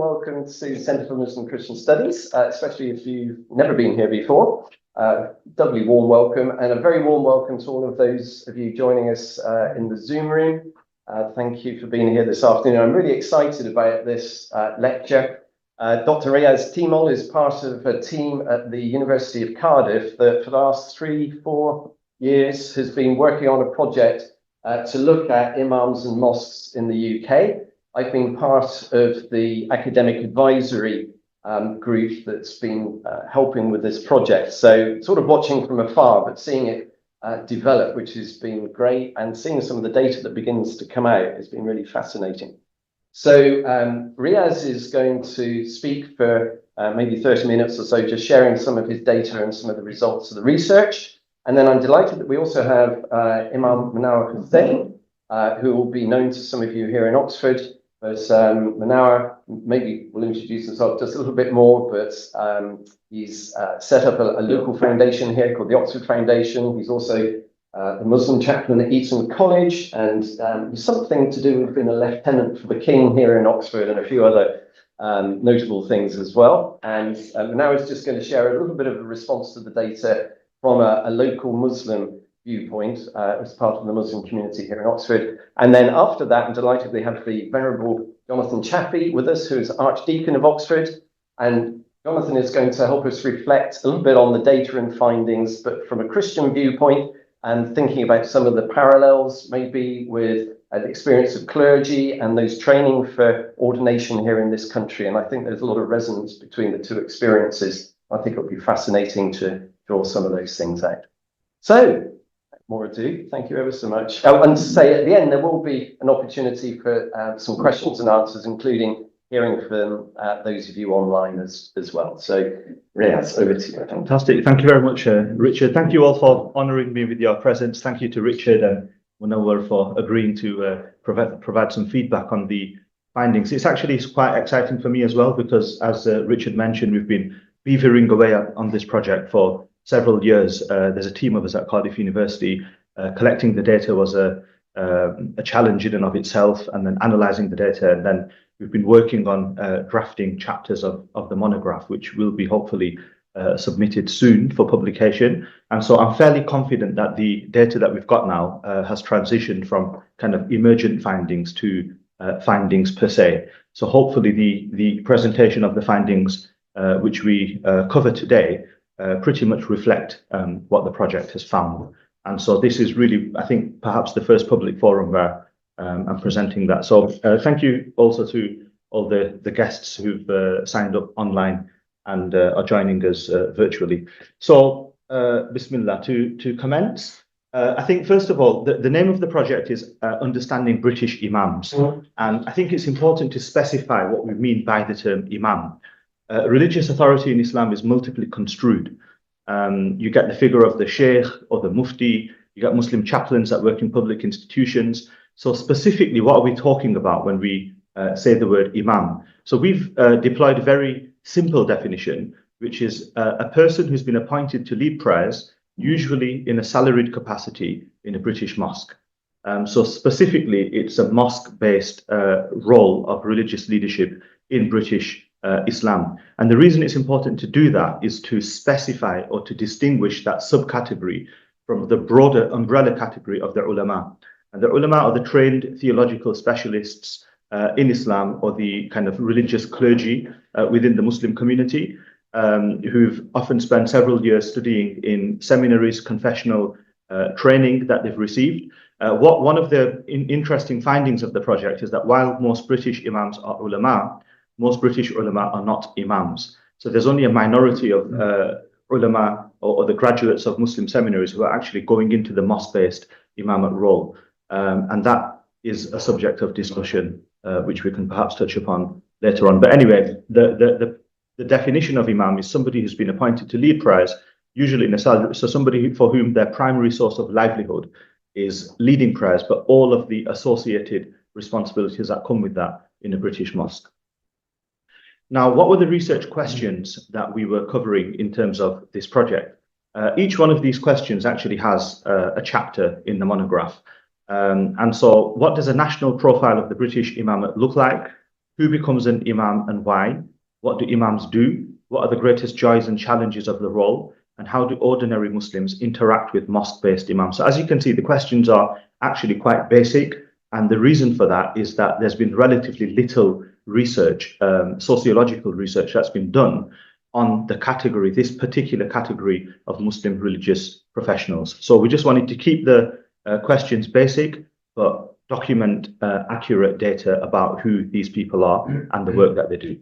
welcome to Centre for Muslim Christian Studies, especially if you've never been here before. Doubly warm welcome, and a very warm welcome to all of those of you joining us in the Zoom room. Thank you for being here this afternoon. I'm really excited about this lecture. Dr Riyaz Timol is part of a team at the University of Cardiff that for the last 3-4 years has been working on a project to look at imams and mosques in the UK. I've been part of the academic advisory group that's been helping with this project. So sort of watching from afar, but seeing it develop, which has been great, and seeing some of the data that begins to come out has been really fascinating. So Riyaz is going to speak for maybe 30 minutes or so, just sharing some of his data and some of the results of the research. And then I'm delighted that we also have Imam Monawar Hussain, who will be known to some of you here in Oxford. But Monawar maybe will introduce himself just a little bit more, but he's set up a local foundation here called the Oxford Foundation. He's also the Muslim chaplain at Eton College, and something to do with being a lieutenant for the King here in Oxford, and a few other notable things as well. And Monawar is just going to share a little bit of a response to the data from a local Muslim viewpoint as part of the Muslim community here in Oxford. And then after that, I'm delighted we have the Venerable Jonathan Chaffey with us, who is Archdeacon of Oxford. And Jonathan is going to help us reflect a little bit on the data and findings, but from a Christian viewpoint, and thinking about some of the parallels maybe with the experience of clergy and those training for ordination here in this country. And I think there's a lot of resonance between the two experiences. I think it'll be fascinating to draw some of those things out. So, more ado, thank you ever so much. Oh, and to say at the end, there will be an opportunity for some questions and answers, including hearing from those of you online as well. So, Riyaz, over to you. Fantastic. Thank you very much, Richard. Thank you all for honouring me with your presence. Thank you to Richard and Monawar for agreeing to provide some feedback on the findings. It's actually quite exciting for me as well, because as Richard mentioned, we've been beavering away on this project for several years. There's a team of us at Cardiff University. Collecting the data was a challenge in and of itself, and then analysing the data, and then we've been working on drafting chapters of the monograph, which will be hopefully submitted soon for publication. And so I'm fairly confident that the data that we've got now has transitioned from kind of emergent findings to findings per se. So hopefully the presentation of the findings which we cover today pretty much reflect what the project has found. And so this is really, I think, perhaps the first public forum where I'm presenting that. So thank you also to all the guests who've signed up online and are joining us virtually. So Bismillah, to commence. I think, first of all, the name of the project is Understanding British Imams. And I think it's important to specify what we mean by the term Imam. Religious authority in Islam is multiply construed. You get the figure of the Sheikh or the Mufti, you get Muslim chaplains that work in public institutions. So specifically, what are we talking about when we say the word Imam? So we've deployed a very simple definition, which is a person who's been appointed to lead prayers, usually in a salaried capacity in a British mosque. So specifically, it's a mosque-based role of religious leadership in British Islam. And the reason it's important to do that is to specify or to distinguish that subcategory from the broader umbrella category of the ulama. And the ulama are the trained theological specialists in Islam, or the kind of religious clergy within the Muslim community, who've often spent several years studying in seminaries, confessional training that they've received. One of the interesting findings of the project is that while most British imams are ulama, most British ulama are not imams. So there's only a minority of ulama or the graduates of Muslim seminaries who are actually going into the mosque-based imamate role. And that is a subject of discussion, which we can perhaps touch upon later on. But anyway, the definition of imam is somebody who's been appointed to lead prayers, usually in a salary, so somebody for whom their primary source of livelihood is leading prayers, but all of the associated responsibilities that come with that in a British mosque. Now, what were the research questions that we were covering in terms of this project? Each one of these questions actually has a chapter in the monograph. And so what does a national profile of the British imamate look like? who becomes an imam and why, what do imams do, what are the greatest joys and challenges of the role, and how do ordinary Muslims interact with mosque-based imams. So as you can see, the questions are actually quite basic, and the reason for that is that there's been relatively little research, sociological research that's been done on the category, this particular category of Muslim religious professionals. So we just wanted to keep the questions basic, but document accurate data about who these people are and the work that they do.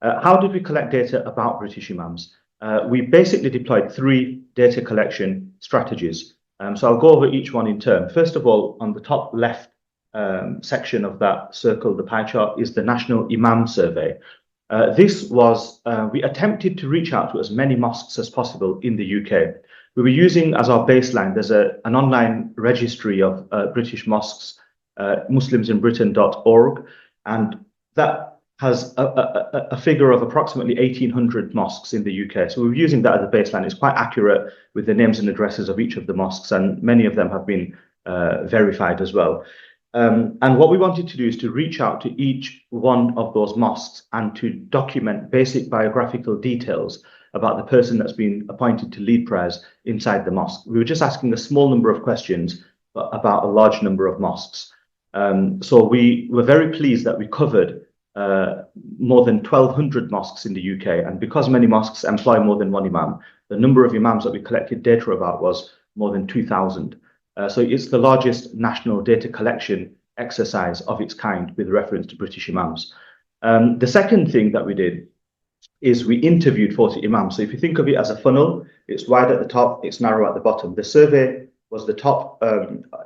How did we collect data about British imams? We basically deployed 3 data collection strategies. So I'll go over each one in turn. First of all, on the top left section of that circle, the pie chart, is the National Imam Survey. This was, we attempted to reach out to as many mosques as possible in the UK. We were using as our baseline, there's an online registry of British mosques, muslimsinbritain.org, and that has a figure of approximately 1,800 mosques in the UK. So we're using that as a baseline. It's quite accurate with the names and addresses of each of the mosques, and many of them have been verified as well. And what we wanted to do is to reach out to each one of those mosques and to document basic biographical details about the person that's been appointed to lead prayers inside the mosque. We were just asking a small number of questions, but about a large number of mosques. So we were very pleased that we covered more than 1,200 mosques in the UK. And because many mosques employ more than one imam, the number of imams that we collected data about was more than 2,000. So it's the largest national data collection exercise of its kind with reference to British imams. The second thing that we did is we interviewed 40 imams. So if you think of it as a funnel, it's wide at the top, it's narrow at the bottom. The survey was the top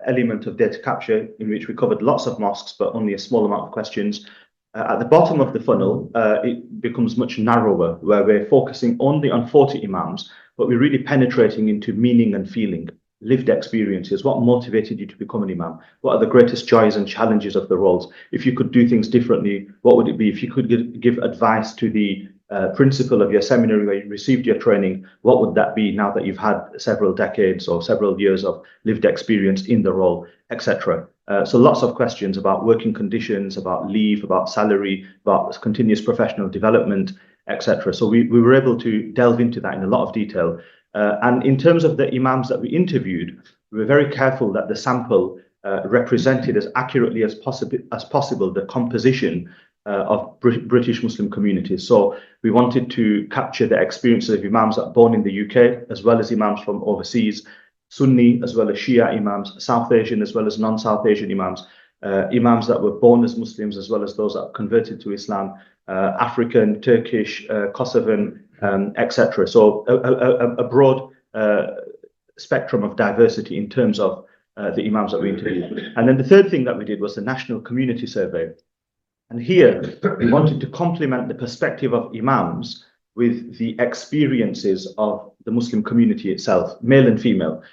element of data capture, in which we covered lots of mosques, but only a small amount of questions. At the bottom of the funnel, it becomes much narrower, where we're focusing only on 40 imams, but we're really penetrating into meaning and feeling, lived experiences. What motivated you to become an imam? What are the greatest joys and challenges of the roles? If you could do things differently, what would it be? If you could give advice to the principal of your seminary where you received your training, what would that be now that you've had several decades or several years of lived experience in the role, etc. So lots of questions about working conditions, about leave, about salary, about continuous professional development, etc. So we were able to delve into that in a lot of detail. And in terms of the imams that we interviewed, we were very careful that the sample represented as accurately as possible the composition of British Muslim communities. So we wanted to capture the experiences of imams that are born in the UK, as well as imams from overseas, Sunni as well as Shia imams, South Asian as well as non-South Asian imams, imams that were born as Muslims as well as those that converted to Islam, African, Turkish, Kosovan, etc. So a broad spectrum of diversity in terms of the imams that we interviewed. And then the third thing that we did was the National Community Survey. And here we wanted to complement the perspective of imams with the experiences of the Muslim community itself, male and female.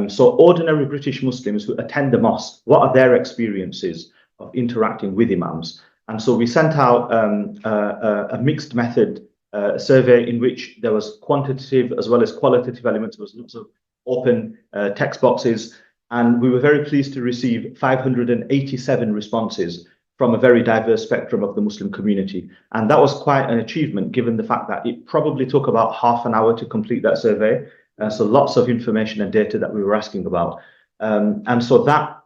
So ordinary British Muslims who attend the mosque, what are their experiences of interacting with imams? And so we sent out a mixed method survey in which there was quantitative as well as qualitative elements. There was lots of open text boxes, and we were very pleased to receive 587 responses from a very diverse spectrum of the Muslim community. And that was quite an achievement, given the fact that it probably took about half an hour to complete that survey. So lots of information and data that we were asking about. And so that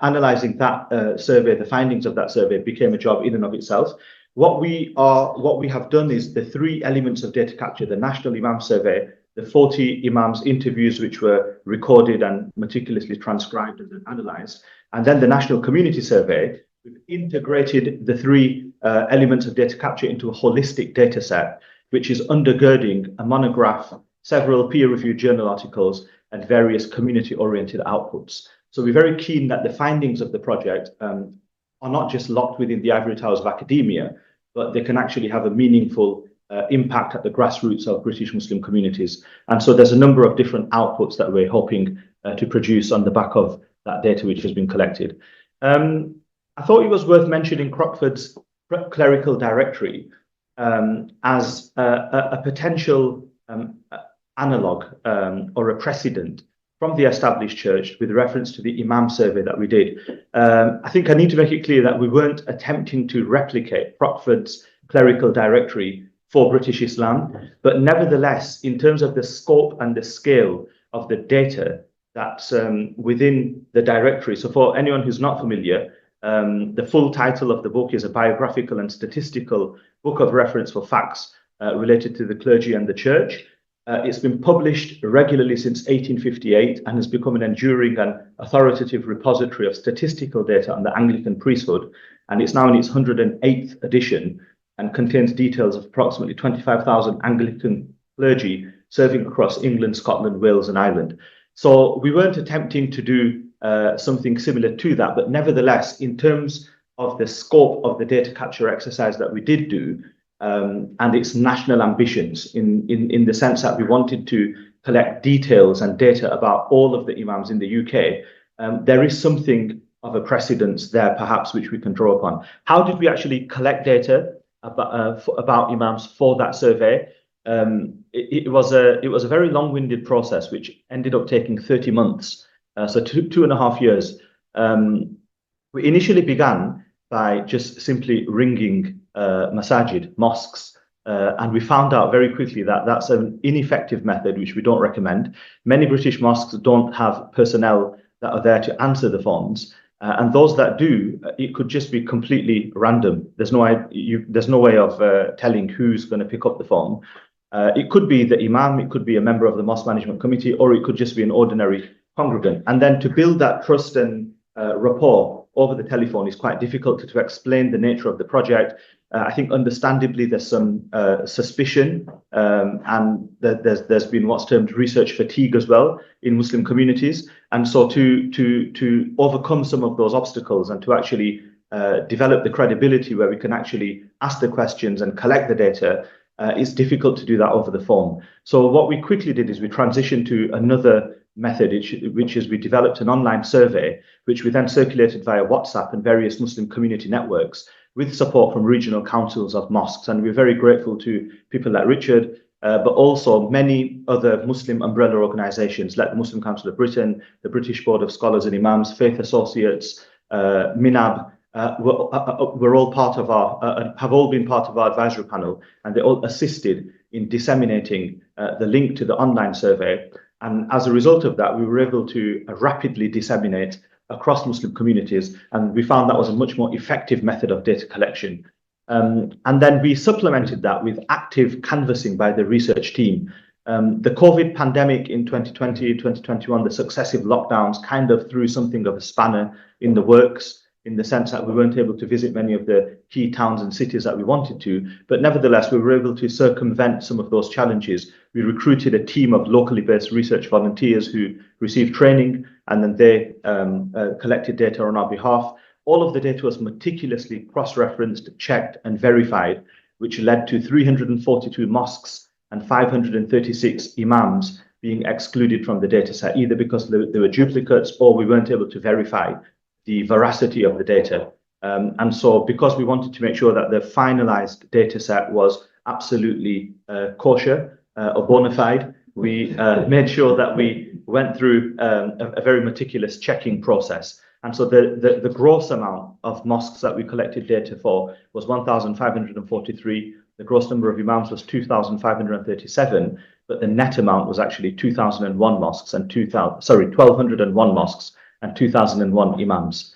analyzing that survey, the findings of that survey became a job in and of itself. What we have done is the 3 elements of data capture: the National Imam Survey, the 40 imams interviews which were recorded and meticulously transcribed and analyzed, and then the National Community Survey. We've integrated the 3 elements of data capture into a holistic data set, which is undergirding a monograph, several peer-reviewed journal articles, and various community-oriented outputs. So we're very keen that the findings of the project are not just locked within the ivory towers of academia, but they can actually have a meaningful impact at the grassroots of British Muslim communities. And so there's a number of different outputs that we're hoping to produce on the back of that data which has been collected. I thought it was worth mentioning Crockford's clerical directory as a potential analog or a precedent from the established church with reference to the Imam survey that we did. I think I need to make it clear that we weren't attempting to replicate Crockford's clerical directory for British Islam, but nevertheless, in terms of the scope and the scale of the data that's within the directory. So for anyone who's not familiar, the full title of the book is a biographical and statistical book of reference for facts related to the clergy and the church. It's been published regularly since 1858 and has become an enduring and authoritative repository of statistical data on the Anglican priesthood. And it's now in its 108th edition and contains details of approximately 25,000 Anglican clergy serving across England, Scotland, Wales, and Ireland. So we weren't attempting to do something similar to that, but nevertheless, in terms of the scope of the data capture exercise that we did do, and its national ambitions in the sense that we wanted to collect details and data about all of the Imams in the UK, there is something of a precedence there, perhaps, which we can draw upon. How did we actually collect data about Imams for that survey? It was a very long-winded process, which ended up taking 30 months, so two and a half years. We initially began by just simply ringing masajid, mosques, and we found out very quickly that that's an ineffective method, which we don't recommend. Many British mosques don't have personnel that are there to answer the phones, and those that do, it could just be completely random. There's no way of telling who's going to pick up the phone. It could be the imam, it could be a member of the mosque management committee, or it could just be an ordinary congregant. And then to build that trust and rapport over the telephone is quite difficult to explain the nature of the project. I think understandably there's some suspicion, and there's been what's termed research fatigue as well in Muslim communities. And so to overcome some of those obstacles and to actually develop the credibility where we can actually ask the questions and collect the data, it's difficult to do that over the phone. So what we quickly did is we transitioned to another method, which is we developed an online survey, which we then circulated via WhatsApp and various Muslim community networks with support from regional councils of mosques. And we're very grateful to people like Richard, but also many other Muslim umbrella organisations like the Muslim Council of Britain, the British Board of Scholars and Imams, Faith Associates, MINAB, were all part of our, have all been part of our advisory panel, and they all assisted in disseminating the link to the online survey. And as a result of that, we were able to rapidly disseminate across Muslim communities, and we found that was a much more effective method of data collection. And then we supplemented that with active canvassing by the research team. The COVID pandemic in 2020, 2021, the successive lockdowns kind of threw something of a spanner in the works, in the sense that we weren't able to visit many of the key towns and cities that we wanted to. But nevertheless, we were able to circumvent some of those challenges. We recruited a team of locally based research volunteers who received training, and then they collected data on our behalf. All of the data was meticulously cross-referenced, checked, and verified, which led to 342 mosques and 536 imams being excluded from the data set, either because there were duplicates or we weren't able to verify the veracity of the data. And so because we wanted to make sure that the finalized data set was absolutely kosher or bona fide, we made sure that we went through a very meticulous checking process. And so the gross amount of mosques that we collected data for was 1,543. The gross number of imams was 2,537, but the net amount was actually 2,001 mosques and 1,201 mosques and 2,001 imams.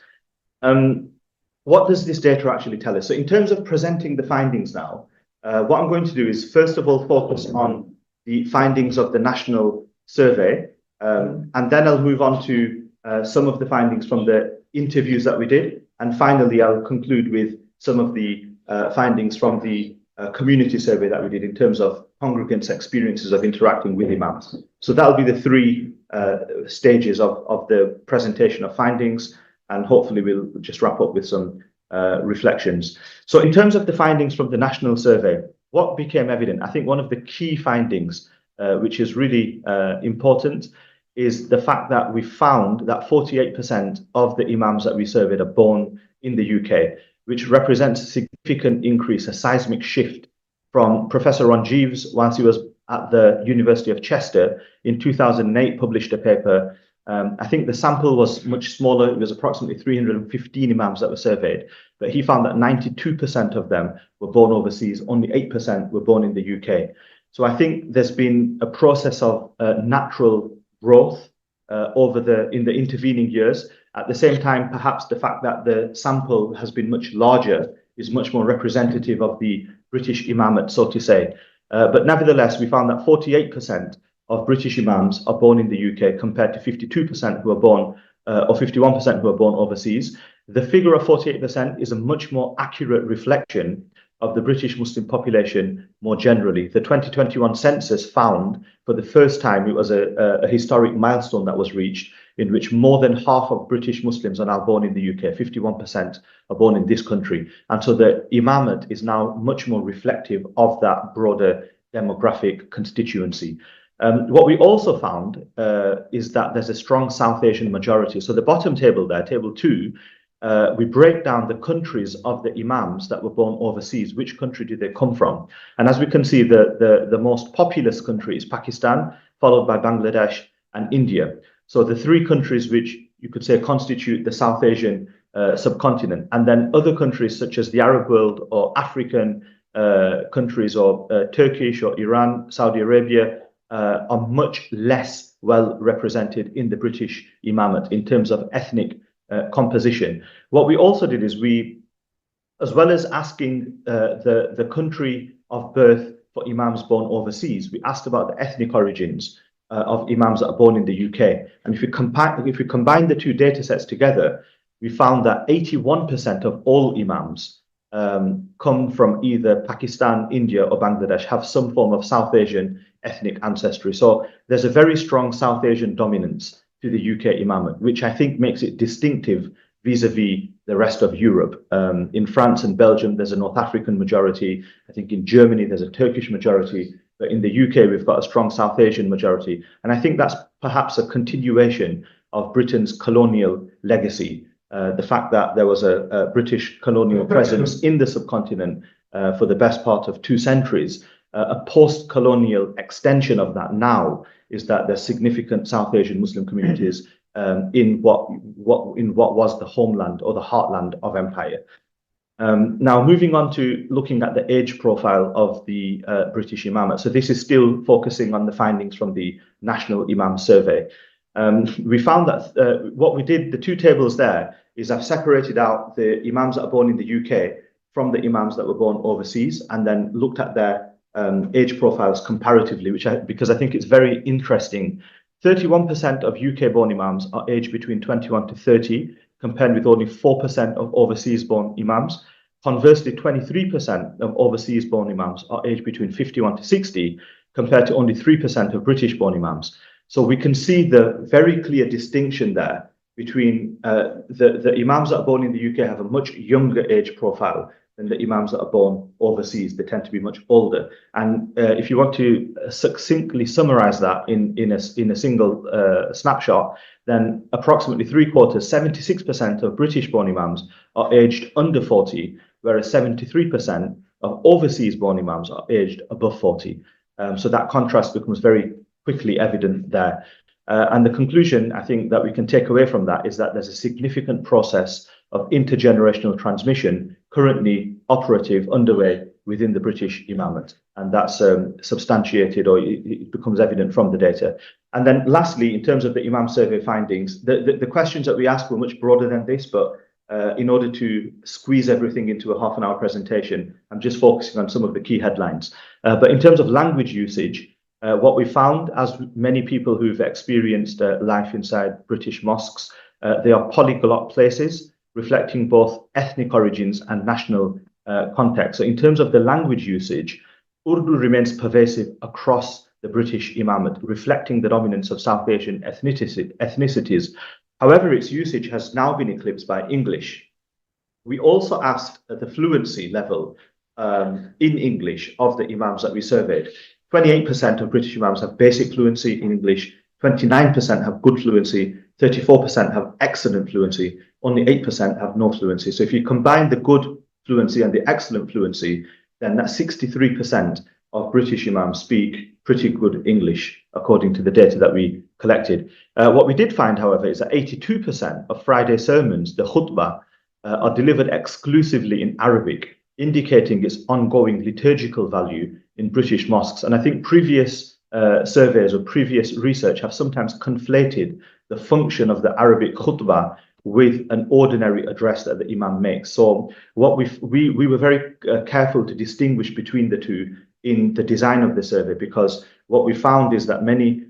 What does this data actually tell us? So in terms of presenting the findings now, what I'm going to do is first of all focus on the findings of the national survey, and then I'll move on to some of the findings from the interviews that we did, and finally I'll conclude with some of the findings from the community survey that we did in terms of congregants' experiences of interacting with imams. So that'll be the three stages of the presentation of findings, and hopefully we'll just wrap up with some reflections. So in terms of the findings from the national survey, what became evident? I think one of the key findings, which is really important, is the fact that we found that 48% of the imams that we surveyed are born in the UK, which represents a significant increase, a seismic shift from Professor Ron Jeeves, once he was at the University of Chester in 2008 published a paper. I think the sample was much smaller. It was approximately 315 Imams that were surveyed, but he found that 92% of them were born overseas, only 8% were born in the UK. So I think there's been a process of natural growth in the intervening years. At the same time, perhaps the fact that the sample has been much larger is much more representative of the British imamate, so to say. But nevertheless, we found that 48% of British imams are born in the UK compared to 52% who are born, or 51% who are born overseas. The figure of 48% is a much more accurate reflection of the British Muslim population more generally. The 2021 census found, for the first time, it was a historic milestone that was reached, in which more than half of British Muslims are now born in the UK, 51% are born in this country. And so the imamate is now much more reflective of that broader demographic constituency. What we also found is that there's a strong South Asian majority. So the bottom table there, table 2, we break down the countries of the imams that were born overseas. Which country did they come from? And as we can see, the most populous country is Pakistan, followed by Bangladesh and India. So the three countries which you could say constitute the South Asian subcontinent. And then other countries such as the Arab world or African countries or Turkish or Iran, Saudi Arabia are much less well represented in the British imamate in terms of ethnic composition. What we also did is we, as well as asking the country of birth for imams born overseas, we asked about the ethnic origins of imams that are born in the UK. And if we combine the two data sets together, we found that 81% of all imams come from either Pakistan, India, or Bangladesh, have some form of South Asian ethnic ancestry. So there's a very strong South Asian dominance to the UK imamate, which I think makes it distinctive vis-a-vis the rest of Europe. In France and Belgium, there's a North African majority. I think in Germany, there's a Turkish majority. But in the UK, we've got a strong South Asian majority. And I think that's perhaps a continuation of Britain's colonial legacy. The fact that there was a British colonial presence in the subcontinent for the best part of 2 centuries. A post-colonial extension of that now is that there's significant South Asian Muslim communities in what was the homeland or the heartland of empire. Now, moving on to looking at the age profile of the British imamate. So this is still focusing on the findings from the National Imam Survey. We found that what we did, the 2 tables there, is I've separated out the imams that are born in the UK from the imams that were born overseas, and then looked at their age profiles comparatively, because I think it's very interesting. 31% of UK-born imams are aged between 21 to 30, compared with only 4% of overseas-born imams. Conversely, 23% of overseas-born imams are aged between 51 to 60, compared to only 3% of British-born imams. So we can see the very clear distinction there between the imams that are born in the UK have a much younger age profile than the imams that are born overseas. They tend to be much older. And if you want to succinctly summarize that in a single snapshot, then approximately 3/4, 76% of British-born imams are aged under 40, whereas 73% of overseas-born imams are aged above 40. So that contrast becomes very quickly evident there. And the conclusion, I think, that we can take away from that is that there's a significant process of intergenerational transmission currently operative underway within the British imamate. And that's substantiated, or it becomes evident from the data. And then lastly, in terms of the Imam survey findings, the questions that we asked were much broader than this, but in order to squeeze everything into a half-an-hour presentation, I'm just focusing on some of the key headlines. But in terms of language usage, what we found, as many people who've experienced life inside British mosques, they are polyglot places, reflecting both ethnic origins and national context. So in terms of the language usage, Urdu remains pervasive across the British imamate, reflecting the dominance of South Asian ethnicities. However, its usage has now been eclipsed by English. We also asked at the fluency level in English of the imams that we surveyed. 28% of British imams have basic fluency in English, 29% have good fluency, 34% have excellent fluency, only 8% have no fluency. So if you combine the good fluency and the excellent fluency, then that's 63% of British imams speak pretty good English, according to the data that we collected. What we did find, however, is that 82% of Friday sermons, the khutbah, are delivered exclusively in Arabic, indicating its ongoing liturgical value in British mosques. And I think previous surveys or previous research have sometimes conflated the function of the Arabic khutbah with an ordinary address that the imam makes. So what we were very careful to distinguish between the two in the design of the survey, because what we found is that many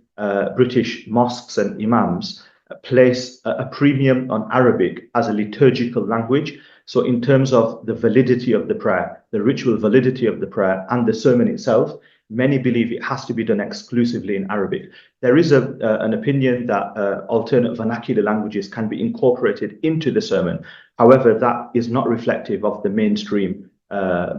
British mosques and imams place a premium on Arabic as a liturgical language. So in terms of the validity of the prayer, the ritual validity of the prayer and the sermon itself, many believe it has to be done exclusively in Arabic. There is an opinion that alternate vernacular languages can be incorporated into the sermon. However, that is not reflective of the mainstream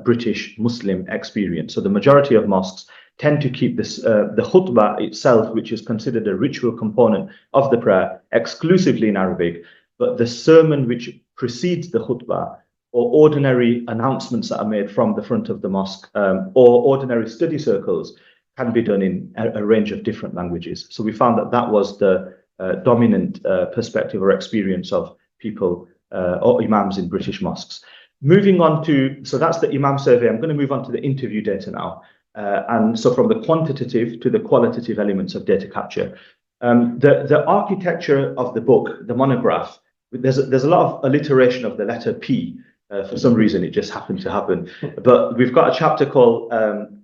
British Muslim experience. So the majority of mosques tend to keep this, the khutbah itself, which is considered a ritual component of the prayer, exclusively in Arabic, but the sermon which precedes the khutbah, or ordinary announcements that are made from the front of the mosque, or ordinary study circles, can be done in a range of different languages. So we found that that was the dominant perspective or experience of people or imams in British mosques. Moving on to, so that's the imam survey. I'm going to move on to the interview data now. And so from the quantitative to the qualitative elements of data capture. The architecture of the book, the monograph, there's a lot of alliteration of the letter P. For some reason, it just happened to happen. But we've got a chapter called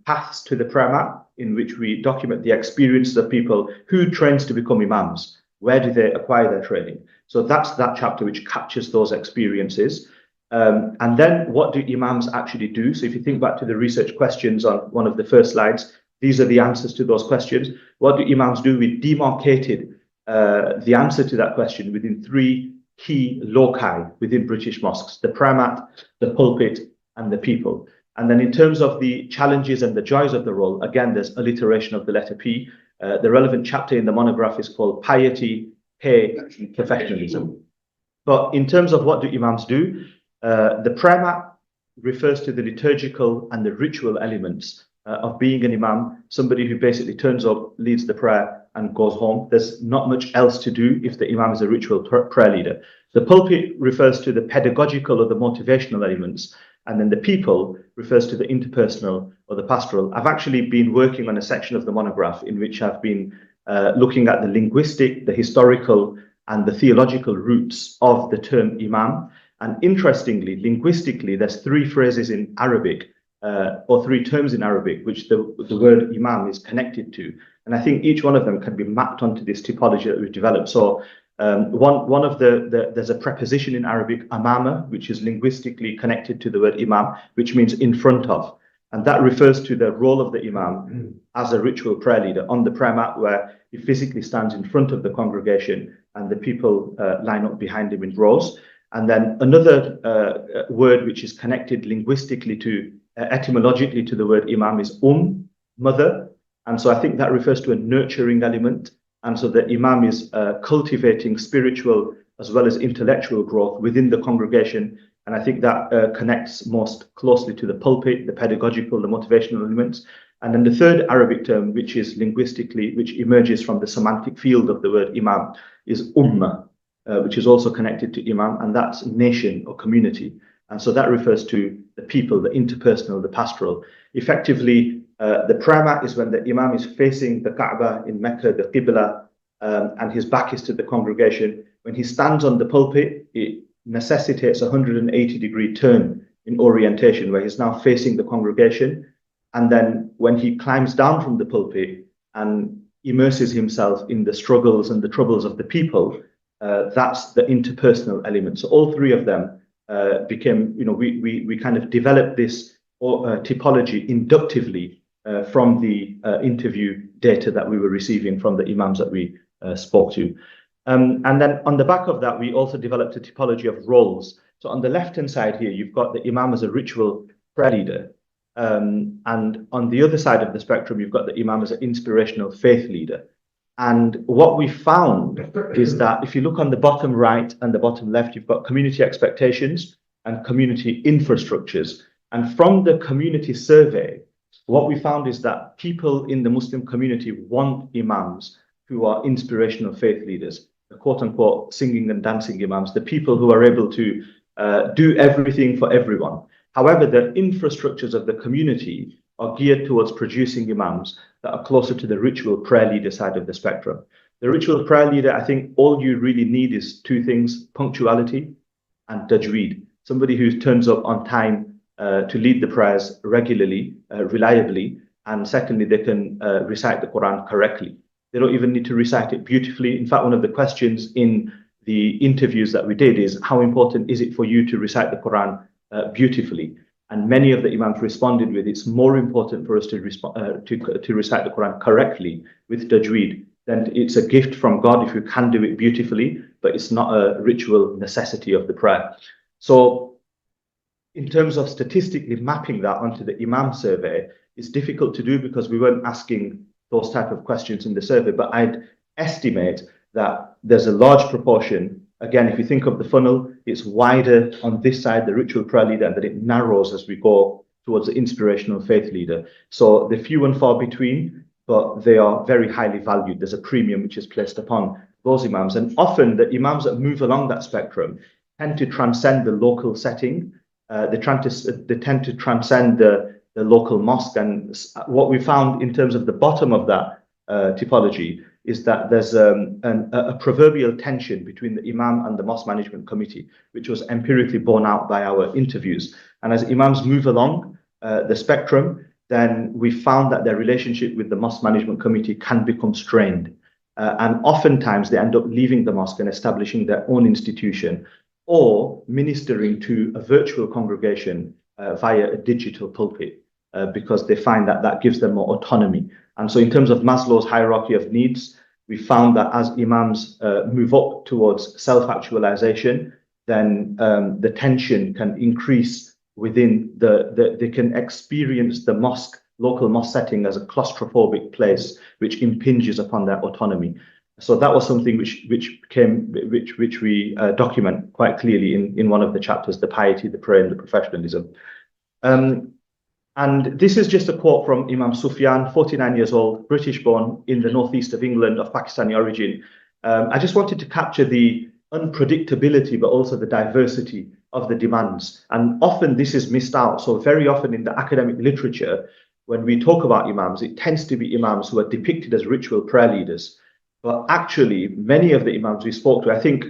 Paths to the Prayer Mat, in which we document the experiences of people who trains to become imams. Where do they acquire their training? So that's that chapter which captures those experiences. And then what do imams actually do? So if you think back to the research questions on one of the first slides, these are the answers to those questions. What do imams do? We demarcated the answer to that question within three key loci within British mosques: the prayer mat, the pulpit, and the people. And then in terms of the challenges and the joys of the role, again, there's alliteration of the letter P. The relevant chapter in the monograph is called Piety, Pay, and Professionalism. But in terms of what do imams do, the prayer mat refers to the liturgical and the ritual elements of being an imam, somebody who basically turns up, leads the prayer, and goes home. There's not much else to do if the imam is a ritual prayer leader. The pulpit refers to the pedagogical or the motivational elements, and then the people refers to the interpersonal or the pastoral. I've actually been working on a section of the monograph in which I've been looking at the linguistic, the historical, and the theological roots of the term imam. And interestingly, linguistically, there's three phrases in Arabic, or three terms in Arabic, which the word imam is connected to. And I think each one of them can be mapped onto this typology that we've developed. So one of there's a preposition in Arabic, amama, which is linguistically connected to the word imam, which means in front of. And that refers to the role of the imam as a ritual prayer leader on the prayer mat, where he physically stands in front of the congregation and the people line up behind him in rows. And then another word which is connected linguistically to, etymologically to the word imam is mother. And so I think that refers to a nurturing element. And so the imam is cultivating spiritual as well as intellectual growth within the congregation. And I think that connects most closely to the pulpit, the pedagogical, the motivational elements. And then the third Arabic term, which is linguistically, which emerges from the semantic field of the word imam, is ummah, which is also connected to imam, and that's nation or community. And so that refers to the people, the interpersonal, the pastoral. Effectively, the prayer mat is when the imam is facing the Kaaba in Mecca, the Qibla, and his back is to the congregation. When he stands on the pulpit, it necessitates a 180-degree turn in orientation, where he's now facing the congregation. And then when he climbs down from the pulpit and immerses himself in the struggles and the troubles of the people, that's the interpersonal element. So all three of them became, we kind of developed this typology inductively from the interview data that we were receiving from the imams that we spoke to. And then on the back of that, we also developed a typology of roles. So on the left-hand side here, you've got the imam as a ritual prayer leader. And on the other side of the spectrum, you've got the imam as an inspirational faith leader. And what we found is that if you look on the bottom right and the bottom left, you've got community expectations and community infrastructures. And from the community survey, what we found is that people in the Muslim community want imams who are inspirational faith leaders, the quote unquote singing and dancing imams, the people who are able to do everything for everyone. However, the infrastructures of the community are geared towards producing imams that are closer to the ritual prayer leader side of the spectrum. The ritual prayer leader, I think all you really need is two things: punctuality and tajweed. Somebody who turns up on time to lead the prayers regularly, reliably, and secondly, they can recite the Quran correctly. They don't even need to recite it beautifully. In fact, one of the questions in the interviews that we did is, how important is it for you to recite the Quran beautifully? And many of the imams responded with, it's more important for us to recite the Quran correctly with tajweed. Then it's a gift from God if you can do it beautifully, but it's not a ritual necessity of the prayer. So in terms of statistically mapping that onto the Imam survey, it's difficult to do because we weren't asking those type of questions in the survey, but I'd estimate that there's a large proportion. Again, if you think of the funnel, it's wider on this side, the ritual prayer leader, and then it narrows as we go towards the inspirational faith leader. So they're few and far between, but they are very highly valued. There's a premium which is placed upon those imams. And often the imams that move along that spectrum tend to transcend the local setting. They tend to transcend the local mosque. And what we found in terms of the bottom of that typology is that there's a proverbial tension between the imam and the mosque management committee, which was empirically borne out by our interviews. And as imams move along the spectrum, then we found that their relationship with the mosque management committee can become strained. And oftentimes they end up leaving the mosque and establishing their own institution or ministering to a virtual congregation via a digital pulpit because they find that that gives them more autonomy. And so in terms of Maslow's hierarchy of needs, we found that as imams move up towards self-actualization, then the tension can increase within they can experience the mosque, local mosque setting as a claustrophobic place, which impinges upon their autonomy. So that was something which we document quite clearly in one of the chapters, the piety, the prayer, and the professionalism. And this is just a quote from Imam Sufyan, 49 years old, British born in the northeast of England of Pakistani origin. I just wanted to capture the unpredictability, but also the diversity of the demands. And often this is missed out. So very often in the academic literature, when we talk about imams, it tends to be imams who are depicted as ritual prayer leaders. But actually, many of the imams we spoke to, I think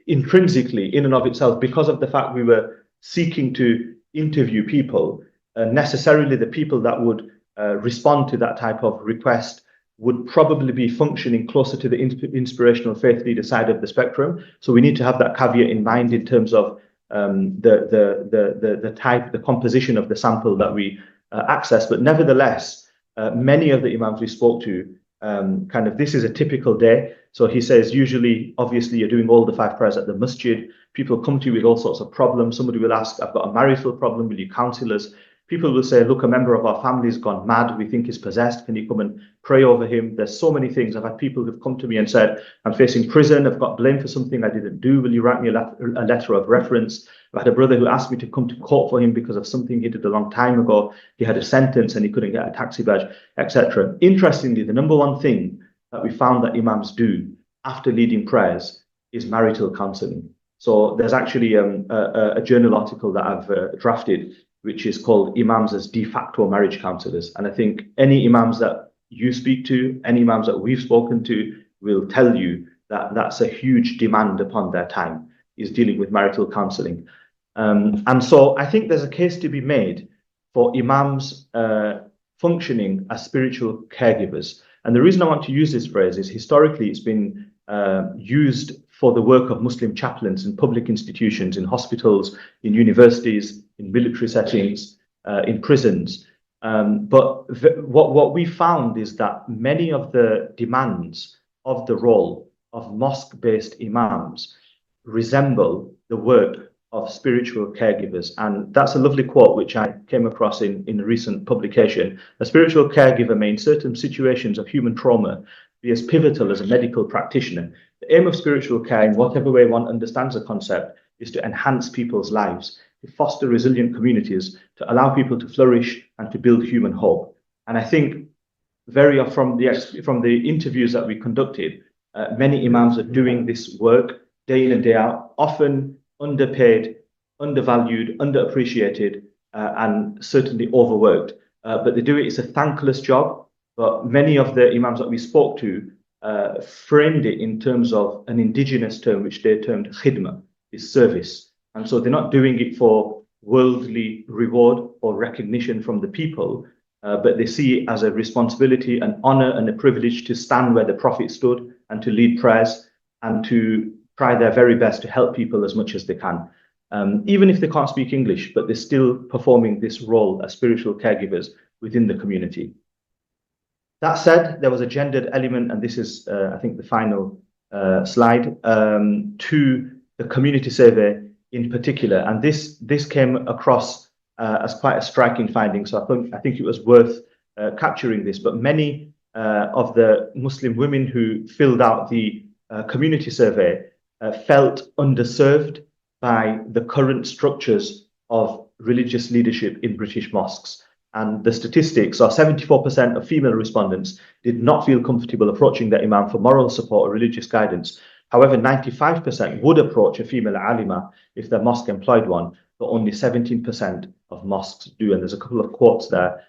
intrinsically, in and of itself, because of the fact we were seeking to interview people, necessarily the people that would respond to that type of request would probably be functioning closer to the inspirational faith leader side of the spectrum. So we need to have that caveat in mind in terms of the type, the composition of the sample that we access. But nevertheless, many of the imams we spoke to, kind of this is a typical day. So he says, usually, obviously, you're doing all the 5 prayers at the masjid. People come to you with all sorts of problems. Somebody will ask, I've got a marital problem. Will you counsel us? People will say, look, a member of our family has gone mad. We think he's possessed. Can you come and pray over him? There's so many things. I've had people who've come to me and said, I'm facing prison. I've got blamed for something I didn't do. Will you write me a letter of reference? I've had a brother who asked me to come to court for him because of something he did a long time ago. He had a sentence and he couldn't get a taxi badge, etc. Interestingly, the number one thing that we found that imams do after leading prayers is marital counseling. So there's actually a journal article that I've drafted, which is called Imams as de facto marriage counselors. And I think any imams that you speak to, any imams that we've spoken to will tell you that that's a huge demand upon their time, is dealing with marital counseling. And so I think there's a case to be made for imams functioning as spiritual caregivers. And the reason I want to use this phrase is historically it's been used for the work of Muslim chaplains in public institutions, in hospitals, in universities, in military settings, in prisons. But what we found is that many of the demands of the role of mosque-based imams resemble the work of spiritual caregivers. And that's a lovely quote which I came across in a recent publication. A spiritual caregiver may in certain situations of human trauma be as pivotal as a medical practitioner. The aim of spiritual care, in whatever way one understands the concept, is to enhance people's lives. to foster resilient communities, to allow people to flourish and to build human hope. And I think very from the interviews that we conducted, many imams are doing this work day in and day out, often underpaid, undervalued, underappreciated, and certainly overworked. But they do it. It's a thankless job. But many of the imams that we spoke to framed it in terms of an indigenous term, which they termed khidmah, is service. And so they're not doing it for worldly reward or recognition from the people, but they see it as a responsibility, an honor, and a privilege to stand where the Prophet stood and to lead prayers and to try their very best to help people as much as they can. Even if they can't speak English, but they're still performing this role as spiritual caregivers within the community. That said, there was a gendered element, and this is, I think, the final slide, to the community survey in particular. And this came across as quite a striking finding. So I think it was worth capturing this. But many of the Muslim women who filled out the community survey felt underserved by the current structures of religious leadership in British mosques. And the statistics are 74% of female respondents did not feel comfortable approaching their imam for moral support or religious guidance. However, 95% would approach a female alima if their mosque employed one, but only 17% of mosques do. And there's a couple of quotes there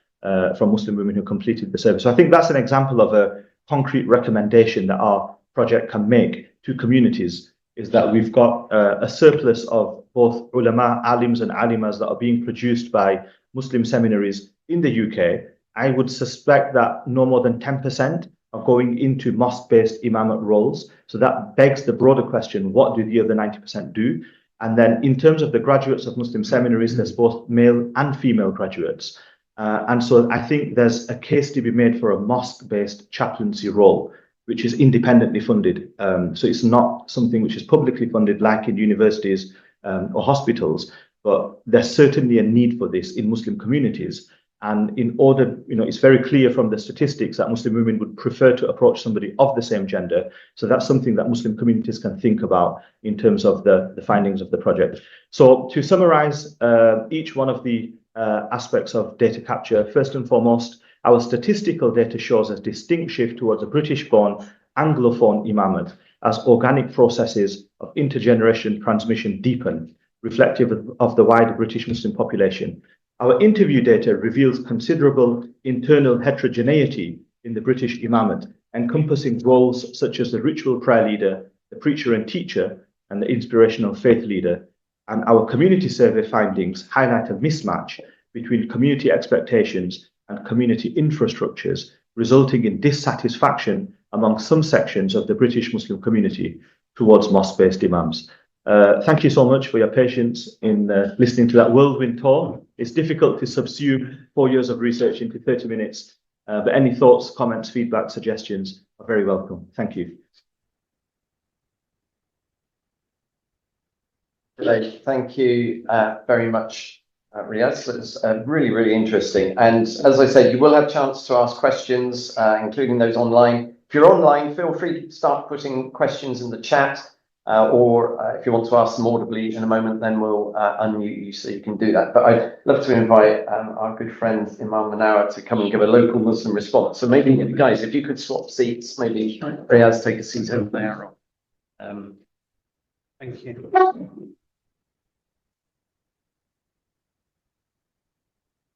from Muslim women who completed the survey. So I think that's an example of a concrete recommendation that our project can make to communities, is that we've got a surplus of both ulama, alims and alimas that are being produced by Muslim seminaries in the UK. I would suspect that no more than 10% are going into mosque-based imamate roles. So that begs the broader question, what do the other 90% do? And then in terms of the graduates of Muslim seminaries, there's both male and female graduates. And so I think there's a case to be made for a mosque-based chaplaincy role, which is independently funded. So it's not something which is publicly funded like in universities or hospitals, but there's certainly a need for this in Muslim communities. And in order, it's very clear from the statistics that Muslim women would prefer to approach somebody of the same gender. So that's something that Muslim communities can think about in terms of the findings of the project. So to summarize each one of the aspects of data capture, first and foremost, our statistical data shows a distinct shift towards a British-born Anglophone imamate as organic processes of intergeneration transmission deepen, reflective of the wider British Muslim population. Our interview data reveals considerable internal heterogeneity in the British imamate, encompassing roles such as the ritual prayer leader, the preacher and teacher, and the inspirational faith leader. And our community survey findings highlight a mismatch between community expectations and community infrastructures, resulting in dissatisfaction among some sections of the British Muslim community towards mosque-based imams. Thank you so much for your patience in listening to that whirlwind tour. It's difficult to subsume 4 years of research into 30 minutes, but any thoughts, comments, feedback, suggestions are very welcome. Thank you. Thank you very much, Riyaz. That's really, really interesting. And as I said, you will have a chance to ask questions, including those online. If you're online, feel free to start putting questions in the chat. Or if you want to ask them audibly in a moment, then we'll unmute you so you can do that. But I'd love to invite our good friend Imam Monawar to come and give a local Muslim response. So maybe, guys, if you could swap seats, maybe Riyaz take a seat over there. Thank you.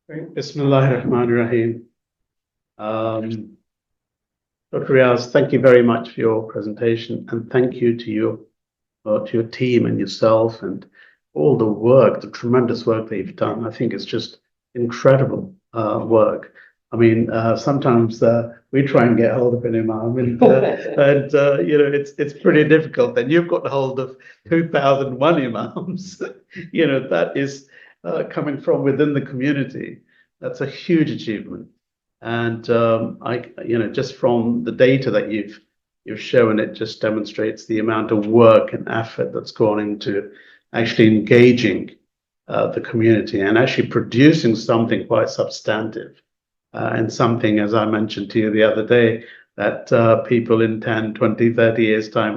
Bismillahir Rahmanir Rahim. Dr. Riyaz, thank you very much for your presentation, and thank you to your team and yourself and all the work, the tremendous work that you've done. I think it's just incredible work. I mean, sometimes we try and get hold of an imam, and it's pretty difficult. And you've got hold of 2001 imams. That is coming from within the community. That's a huge achievement. And just from the data that you've shown, it just demonstrates the amount of work and effort that's gone into actually engaging the community and actually producing something quite substantive, and something, as I mentioned to you the other day, that people in 10, 20, 30 years time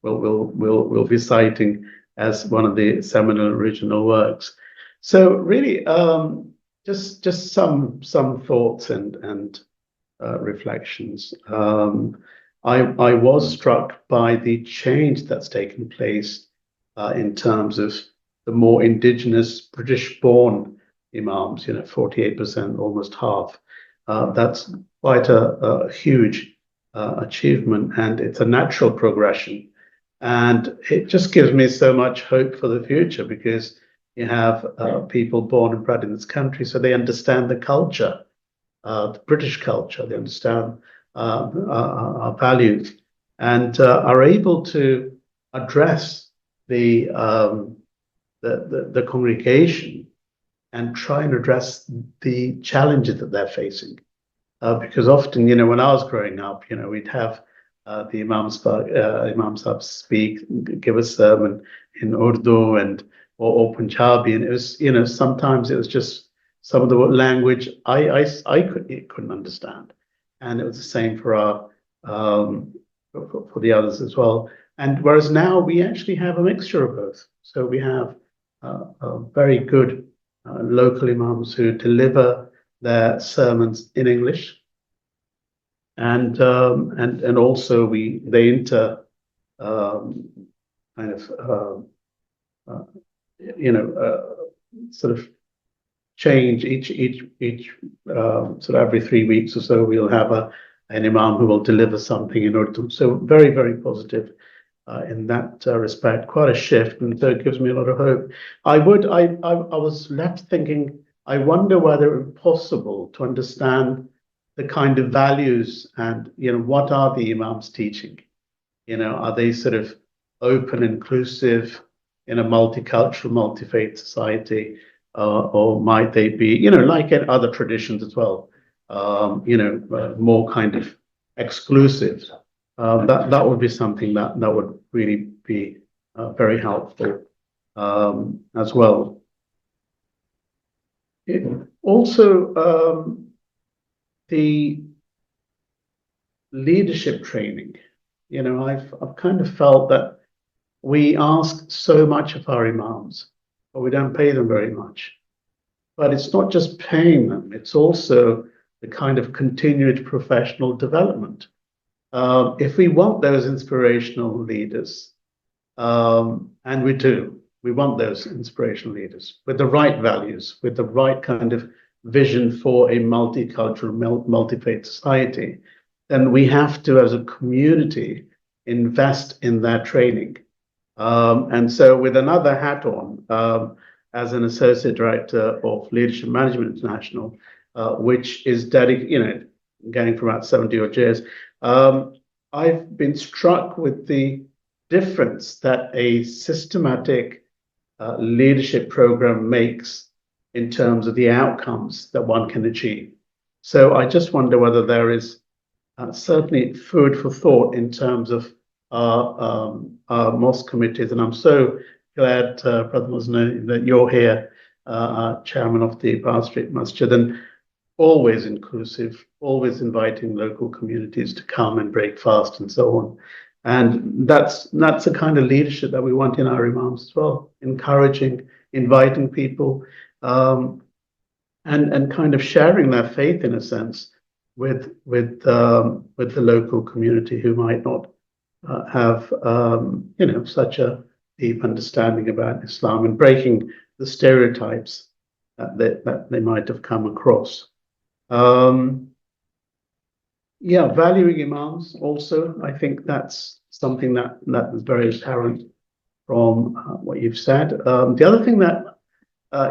will be citing as one of the seminal original works. So really, just some thoughts and reflections. I was struck by the change that's taken place in terms of the more indigenous British-born imams. 48%, almost half. That's quite a huge achievement, and it's a natural progression. And it just gives me so much hope for the future, because you have people born and bred in this country, so they understand the culture, the British culture, they understand our values, and are able to address the congregation and try and address the challenges that they're facing. Because often, when I was growing up, we'd have the Imams up speak, give a sermon in Urdu or Punjabi, and it was, sometimes it was just some of the language I couldn't understand, and it was the same for our for the others as well. And whereas now we actually have a mixture of both, so we have very good local imams who deliver their sermons in English, and also they inter kind of sort of change each sort of every 3 weeks or so. We'll have an imam who will deliver something in Urdu. So very, very positive in that respect. Quite a shift, and so it gives me a lot of hope. I was left thinking, I wonder whether it's possible to understand the kind of values and what are the imams teaching? Are they sort of open, inclusive in a multicultural, multi-faith society, or might they be, like in other traditions as well, more kind of exclusive? That would be something that would really be very helpful as well. Also, the leadership training. I've kind of felt that we ask so much of our imams, but we don't pay them very much. But it's not just paying them, it's also the kind of continued professional development. If we want those inspirational leaders, and we want those inspirational leaders with the right values, with the right kind of vision for a multicultural, multi-faith society, then we have to, as a community, invest in their training. And so with another hat on, as an associate director of Leadership Management International, which is dedicated, going for about 70 odd years, I've been struck with the difference that a systematic leadership program makes in terms of the outcomes that one can achieve. So I just wonder whether there is certainly food for thought in terms of our mosque committees. And I'm so glad, Brother Musna, that you're here, chairman of the Bar Street Masjid, and always inclusive, always inviting local communities to come and break fast and so on. And that's the kind of leadership that we want in our imams as well, encouraging, inviting people, and kind of sharing their faith in a sense with the local community who might not have such a deep understanding about Islam, and breaking the stereotypes that they might have come across. Valuing imams also, I think that's something that is very apparent from what you've said. The other thing that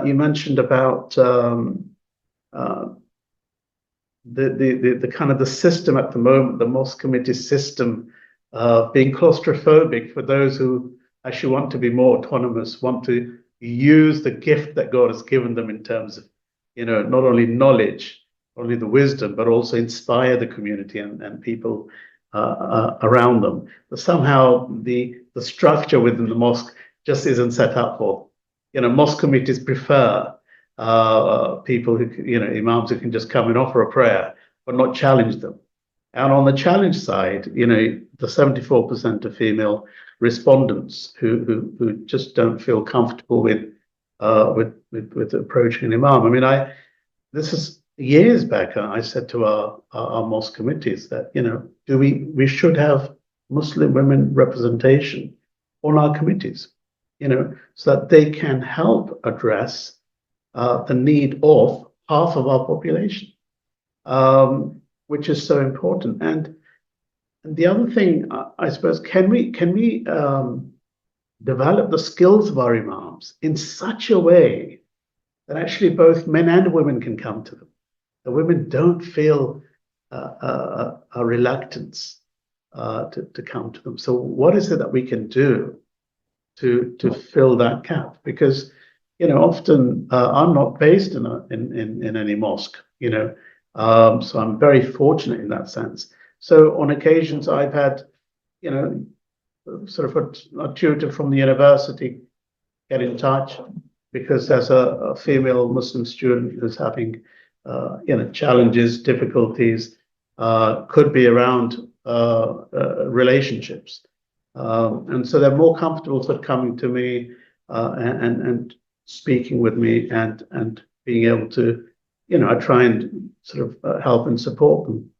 you mentioned about the kind of the system at the moment, the mosque committee system, being claustrophobic for those who actually want to be more autonomous, want to use the gift that God has given them in terms of, not only knowledge, only the wisdom, but also inspire the community and people around them. But somehow the structure within the mosque just isn't set up for. Mosque committees prefer people who, imams who can just come and offer a prayer, but not challenge them. And on the challenge side, the 74% of female respondents who just don't feel comfortable with with approaching an imam. I mean, this is years back. I said to our mosque committees that, you know, we should have Muslim women representation on our committees, you know, so that they can help address the need of half of our population, which is so important. And the other thing, I suppose, can we develop the skills of our imams in such a way that actually both men and women can come to them? The women don't feel a reluctance to come to them. So what is it that we can do to fill that gap? Because, you know, often I'm not based in any mosque, you know, so I'm very fortunate in that sense. So on occasions I've had, you know, sort of a tutor from the university get in touch because there's a female Muslim student who's having, you know, challenges, difficulties, could be around relationships. And so they're more comfortable sort of coming to me and speaking with me and being able to, you know, I try and sort of help and support them.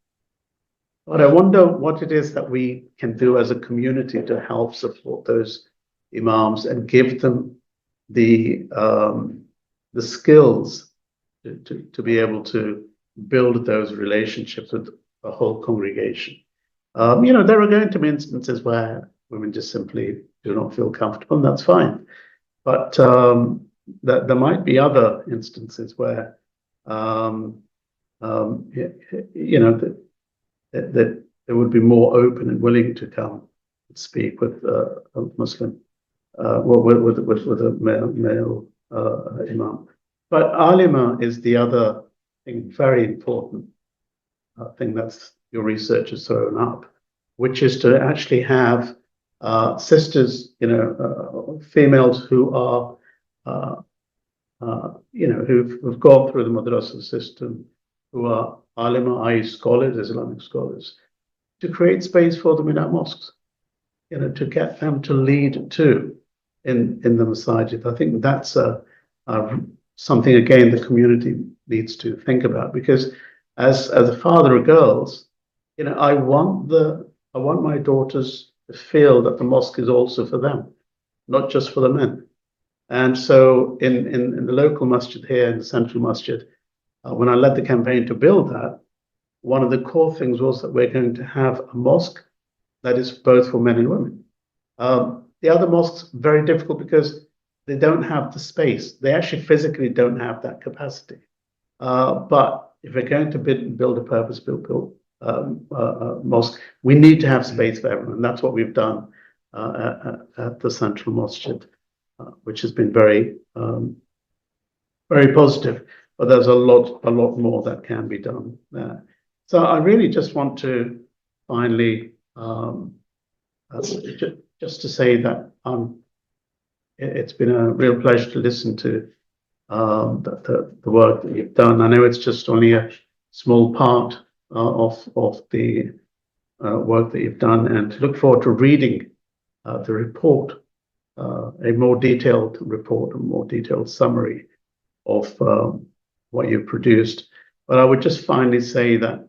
But I wonder what it is that we can do as a community to help support those imams and give them the skills to be able to build those relationships with the whole congregation. You know, there are going to be instances where women just simply do not feel comfortable, and that's fine. But there might be other instances where, you know, that they would be more open and willing to come and speak with a Muslim, with a male imam. But alima is the other thing, very important thing that's your research has thrown up, which is to actually have sisters, you know, females who are, you know, who've gone through the madrasa system, who are alima, i.e. scholars, Islamic scholars, to create space for them in our mosques, you know, to get them to lead too in the masajid. I think that's something, again, the community needs to think about, because as a father of girls, you know, I want my daughters to feel that the mosque is also for them, not just for the men. And so in the local masjid here, in the central masjid, when I led the campaign to build that, one of the core things was that we're going to have a mosque that is both for men and women. The other mosques, very difficult because they don't have the space. They actually physically don't have that capacity. But if we're going to build a purpose-built mosque, we need to have space for everyone. That's what we've done at the central masjid, which has been very, very positive. But there's a lot more that can be done there. So I really just want to finally just to say that it's been a real pleasure to listen to the work that you've done. I know it's just only a small part of the work that you've done, and to look forward to reading the report, a more detailed report, a more detailed summary of what you've produced. But I would just finally say that,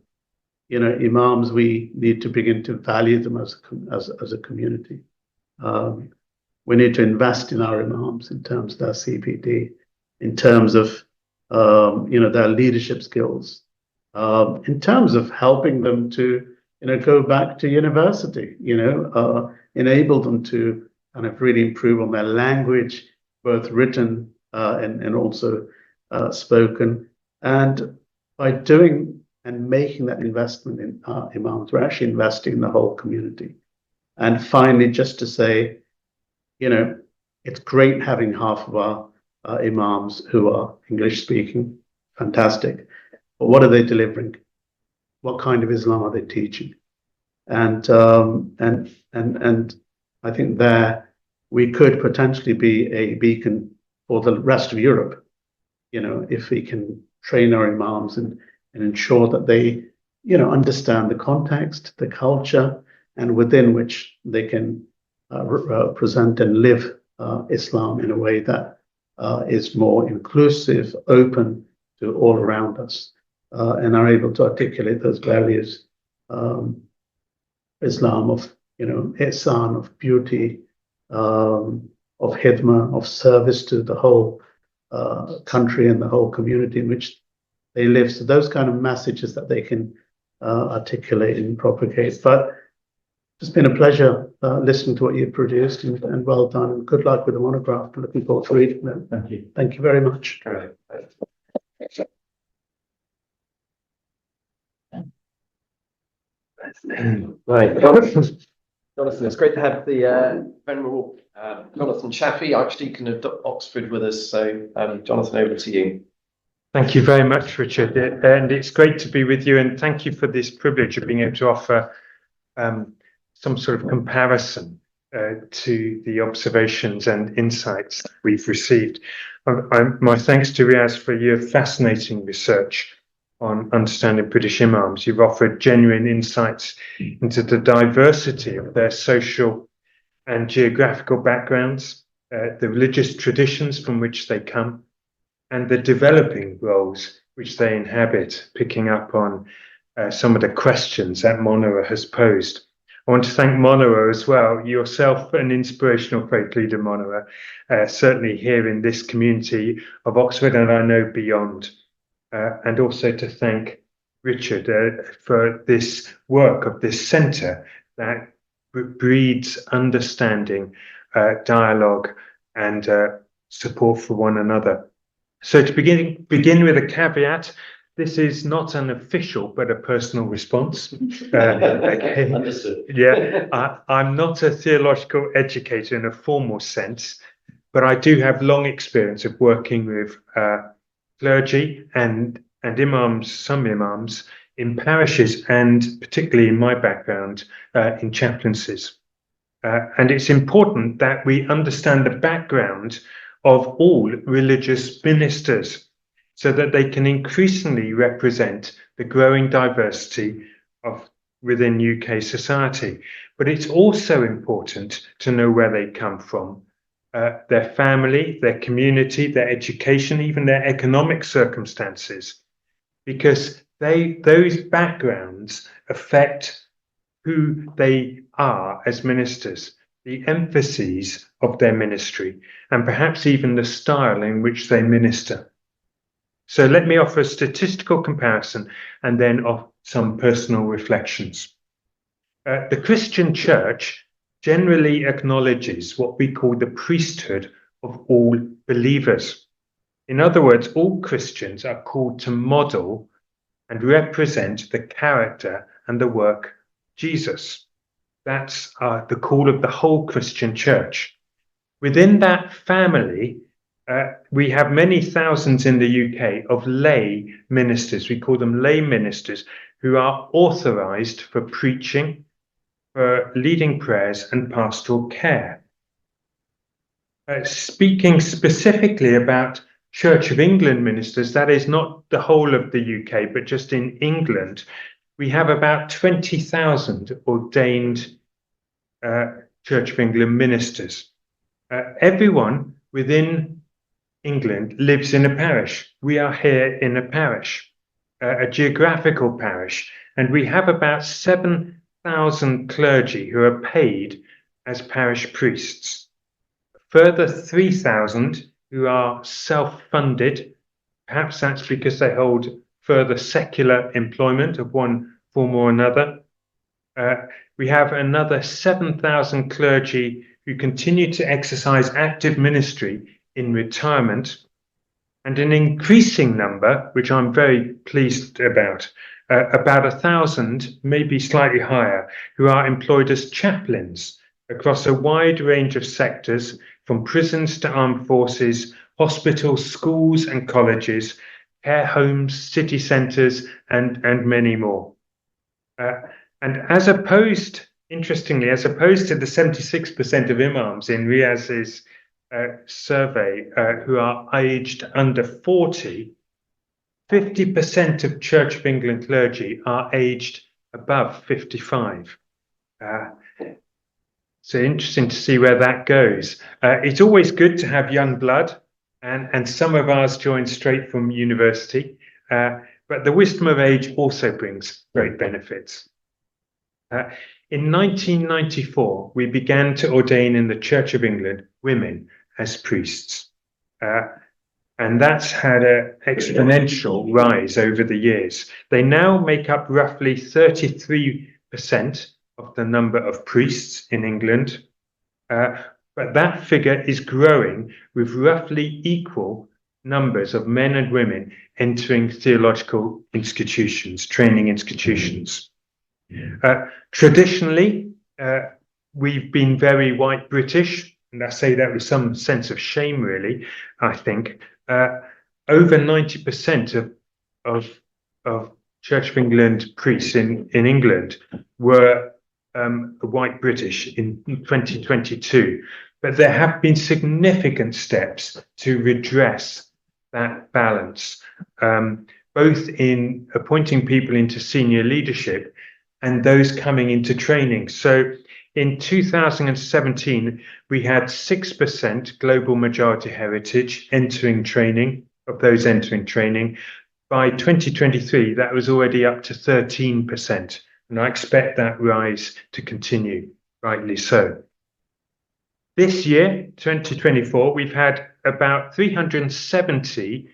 you know, imams, we need to begin to value them as a community. We need to invest in our imams in terms of their CPD, in terms of you know, their leadership skills, in terms of helping them to, you know, go back to university, you know, enable them to kind of really improve on their language, both written and also spoken. And by doing and making that investment in our imams, we're actually investing in the whole community. And finally, just to say, you know, it's great having half of our imams who are English speaking, fantastic. But what are they delivering? What kind of Islam are they teaching? And I think there we could potentially be a beacon for the rest of Europe, you know, if we can train our imams and ensure that they, you know, understand the context, the culture, and within which they can present and live Islam in a way that is more inclusive, open to all around us, and are able to articulate those values, Islam of, ihsan, of beauty, of khidmah, of service to the whole country and the whole community in which they live. So those kind of messages that they can articulate and propagate. But it's been a pleasure listening to what you've produced, and well done, and good luck with the monograph. I'm looking forward to reading them. Thank you. Thank you very much. Right, Jonathan, it's great to have the Venerable Jonathan Chaffey, Archdeacon of Oxford, with us. So, Jonathan, over to you. Thank you very much, Richard, and it's great to be with you, and thank you for this privilege of being able to offer some sort of comparison to the observations and insights we've received. My thanks to Riyaz for your fascinating research on understanding British imams. You've offered genuine insights into the diversity of their social and geographical backgrounds, the religious traditions from which they come, and the developing roles which they inhabit, picking up on some of the questions that Monawar has posed. I want to thank Monawar as well, yourself an inspirational faith leader, Monawar, certainly here in this community of Oxford, and I know beyond. And also to thank Richard for this work of this centre that breeds understanding, dialogue, and support for one another. So to begin with a caveat, this is not an official but a personal response. Okay. Understood. Yeah, I'm not a theological educator in a formal sense, but I do have long experience of working with clergy and imams, some imams in parishes, and particularly in my background in chaplaincies. And it's important that we understand the background of all religious ministers so that they can increasingly represent the growing diversity within UK society. But it's also important to know where they come from, their family, their community, their education, even their economic circumstances, because those backgrounds affect who they are as ministers, the emphases of their ministry, and perhaps even the style in which they minister. So let me offer a statistical comparison and then of some personal reflections. The Christian Church generally acknowledges what we call the priesthood of all believers. In other words, all Christians are called to model and represent the character and the work of Jesus. That's the call of the whole Christian Church. Within that family, we have many thousands in the UK of lay ministers. We call them lay ministers, who are authorised for preaching, for leading prayers and pastoral care. Speaking specifically about Church of England ministers, that is not the whole of the UK, but just in England, we have about 20,000 ordained Church of England ministers. Everyone within England lives in a parish. We are here in a parish, a geographical parish, and we have about 7,000 clergy who are paid as parish priests. Further 3,000 who are self-funded. Perhaps that's because they hold further secular employment of one form or another. We have another 7,000 clergy who continue to exercise active ministry in retirement, and an increasing number, which I'm very pleased about 1,000, maybe slightly higher, who are employed as chaplains across a wide range of sectors, from prisons to armed forces, hospitals, schools and colleges, care homes, city centres, and many more. And interestingly, as opposed to the 76% of imams in Riyaz's survey who are aged under 40, 50% of Church of England clergy are aged above 55. So interesting to see where that goes. It's always good to have young blood and some of ours joined straight from university. But the wisdom of age also brings great benefits. In 1994, we began to ordain in the Church of England women as priests. And that's had an exponential rise over the years. They now make up roughly 33% of the number of priests in England. But that figure is growing with roughly equal numbers of men and women entering theological institutions, training institutions. Traditionally, we've been very white British, and I say that with some sense of shame, really, I think. Over 90% of Church of England priests in England were white British in 2022. But there have been significant steps to redress that balance, both in appointing people into senior leadership and those coming into training. So in 2017, we had 6% global majority heritage entering training, of those entering training. By 2023, that was already up to 13%. And I expect that rise to continue, rightly so. This year, 2024, we've had about 370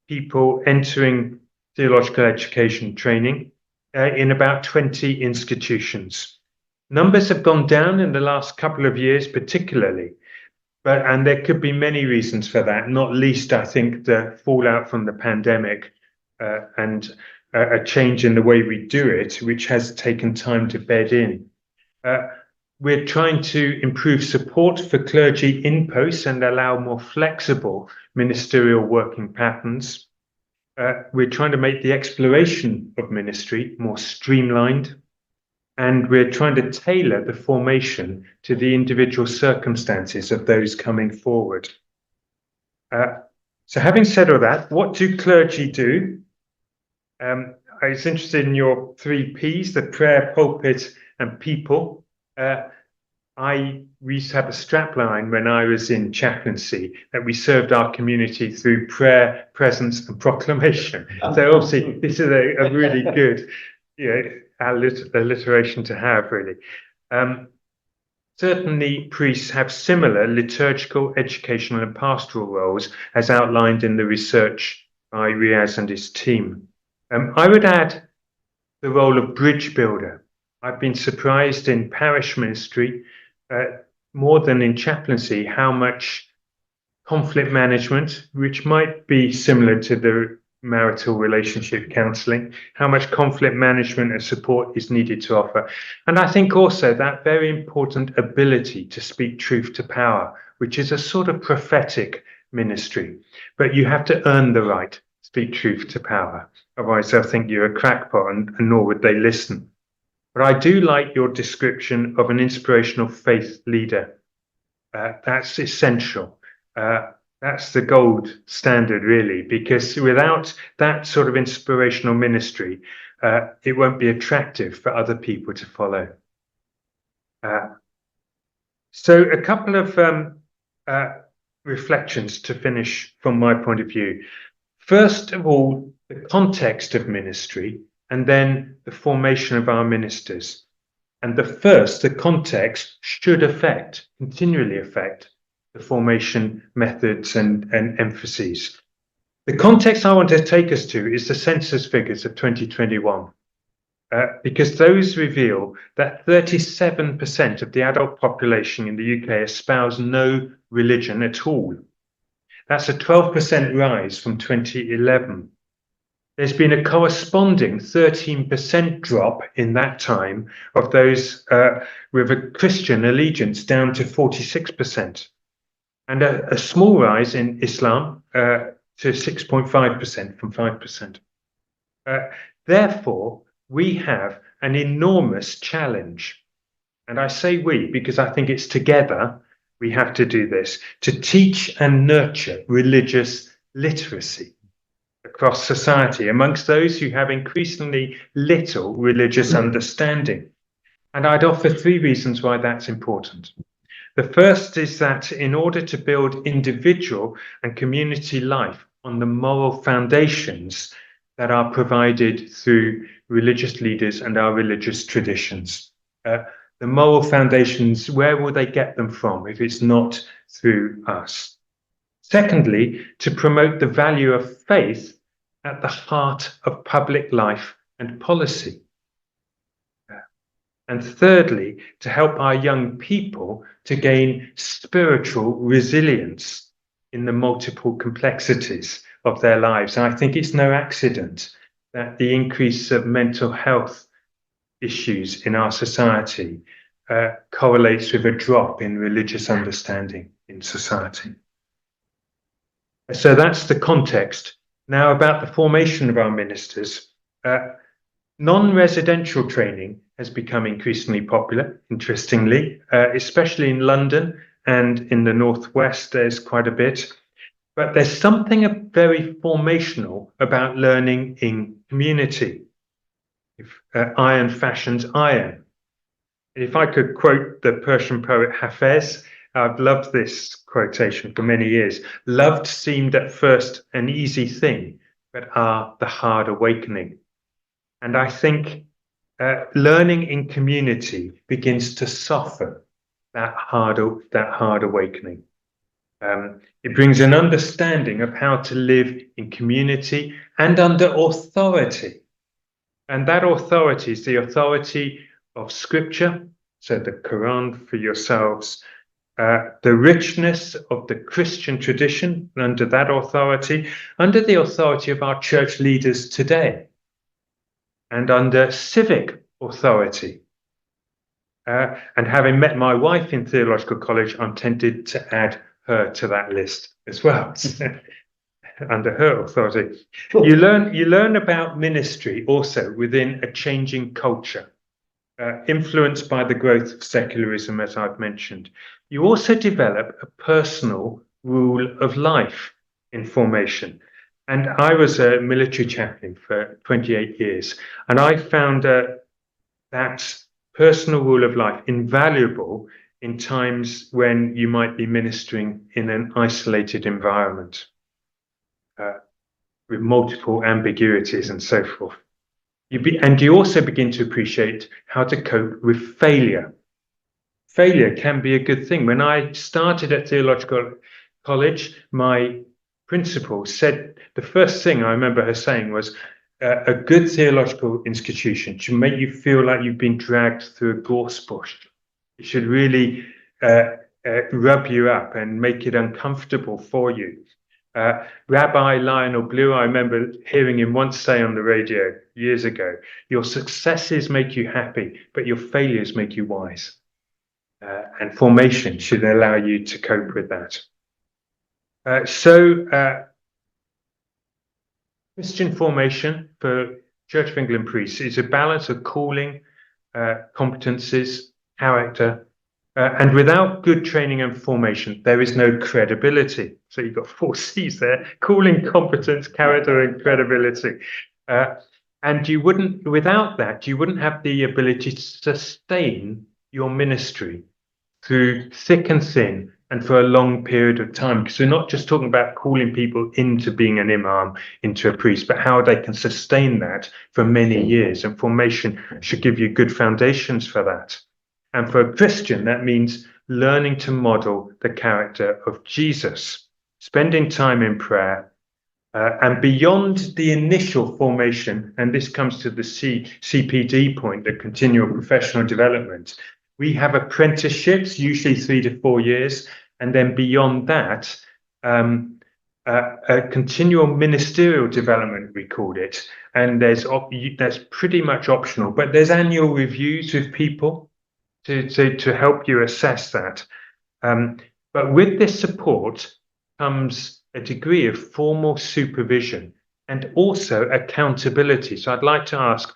people entering theological education training in about 20 institutions. Numbers have gone down in the last couple of years, particularly, and there could be many reasons for that, not least, I think, the fallout from the pandemic and a change in the way we do it, which has taken time to bed in. We're trying to improve support for clergy in posts and allow more flexible ministerial working patterns. We're trying to make the exploration of ministry more streamlined, and we're trying to tailor the formation to the individual circumstances of those coming forward. So having said all that, what do clergy do? I was interested in your 3 Ps, the prayer, pulpit, and people. We used to have a strapline when I was in chaplaincy that we served our community through prayer, presence, and proclamation. So obviously, this is a really good, alliteration to have, really. Certainly, priests have similar liturgical, educational, and pastoral roles as outlined in the research by Riyaz and his team. I would add the role of bridge builder. I've been surprised in parish ministry, more than in chaplaincy, how much conflict management, which might be similar to the marital relationship counselling, how much conflict management and support is needed to offer. And I think also that very important ability to speak truth to power, which is a sort of prophetic ministry, but you have to earn the right to speak truth to power. Otherwise, they'll think you're a crackpot and nor would they listen. But I do like your description of an inspirational faith leader. That's essential. That's the gold standard, really, because without that sort of inspirational ministry, it won't be attractive for other people to follow. So a couple of reflections to finish from my point of view. First of all, the context of ministry, and then the formation of our ministers. And the context should continually affect the formation methods and emphases. The context I want to take us to is the census figures of 2021, because those reveal that 37% of the adult population in the UK espouse no religion at all. That's a 12% rise from 2011. There's been a corresponding 13% drop in that time of those with a Christian allegiance, down to 46%. And a small rise in Islam to 6.5% from 5%. Therefore, we have an enormous challenge. And I say we because I think it's together we have to do this, to teach and nurture religious literacy across society amongst those who have increasingly little religious understanding. And I'd offer 3 reasons why that's important. The first is that in order to build individual and community life on the moral foundations that are provided through religious leaders and our religious traditions. The moral foundations, where will they get them from if it's not through us? Secondly, to promote the value of faith at the heart of public life and policy. And thirdly, to help our young people to gain spiritual resilience in the multiple complexities of their lives. And I think it's no accident that the increase of mental health issues in our society correlates with a drop in religious understanding in society. So that's the context. Now about the formation of our ministers. Non-residential training has become increasingly popular, interestingly, especially in London and in the Northwest, there's quite a bit. But there's something very formational about learning in community. If iron fashions iron. If I could quote the Persian poet Hafez, I've loved this quotation for many years. Loved seemed at first an easy thing, but the hard awakening. And I think learning in community begins to soften that hard awakening. It brings an understanding of how to live in community and under authority. And that authority is the authority of Scripture, so the Quran for yourselves, the richness of the Christian tradition under that authority, under the authority of our church leaders today, and under civic authority. And having met my wife in theological college, I'm tempted to add her to that list as well. Under her authority. Sure. You learn about ministry also within a changing culture, influenced by the growth of secularism, as I've mentioned. You also develop a personal rule of life in formation. And I was a military chaplain for 28 years, and I found that personal rule of life invaluable in times when you might be ministering in an isolated environment. With multiple ambiguities and so forth. You also begin to appreciate how to cope with failure. Failure can be a good thing. When I started at theological college, my principal said, the first thing I remember her saying was, a good theological institution should make you feel like you've been dragged through a gorse bush. It should really rub you up and make it uncomfortable for you. Rabbi Lionel Blue, I remember hearing him once say on the radio years ago, your successes make you happy, but your failures make you wise. And formation should allow you to cope with that. Christian formation for Church of England priests is a balance of calling, competencies, character, and without good training and formation, there is no credibility. So you've got 4 C's there: calling, competence, character, and credibility. And without that, you wouldn't have the ability to sustain your ministry through thick and thin and for a long period of time. Because we're not just talking about calling people into being an imam, into a priest, but how they can sustain that for many years. And formation should give you good foundations for that. And for a Christian, that means learning to model the character of Jesus, spending time in prayer, and beyond the initial formation, and this comes to the CPD point, the continual professional development, we have apprenticeships, usually 3 to 4 years, and then beyond that, a continual ministerial development, we called it, and that's pretty much optional, but there's annual reviews with people to help you assess that. But with this support comes a degree of formal supervision and also accountability. So I'd like to ask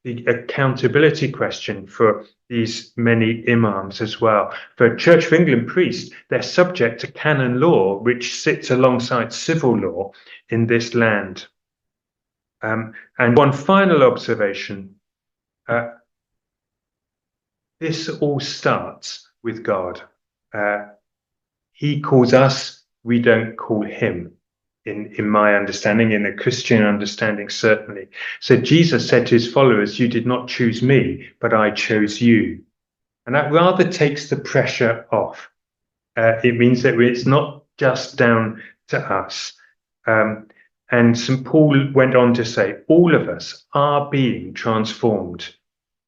the accountability question for these many imams as well. For Church of England priests, they're subject to canon law, which sits alongside civil law in this land. And one final observation, this all starts with God. he calls us, we don't call him. In my understanding, in a Christian understanding, certainly. So Jesus said to his followers, you did not choose me, but I chose you. And that rather takes the pressure off. It means that it's not just down to us. And St. Paul went on to say, all of us are being transformed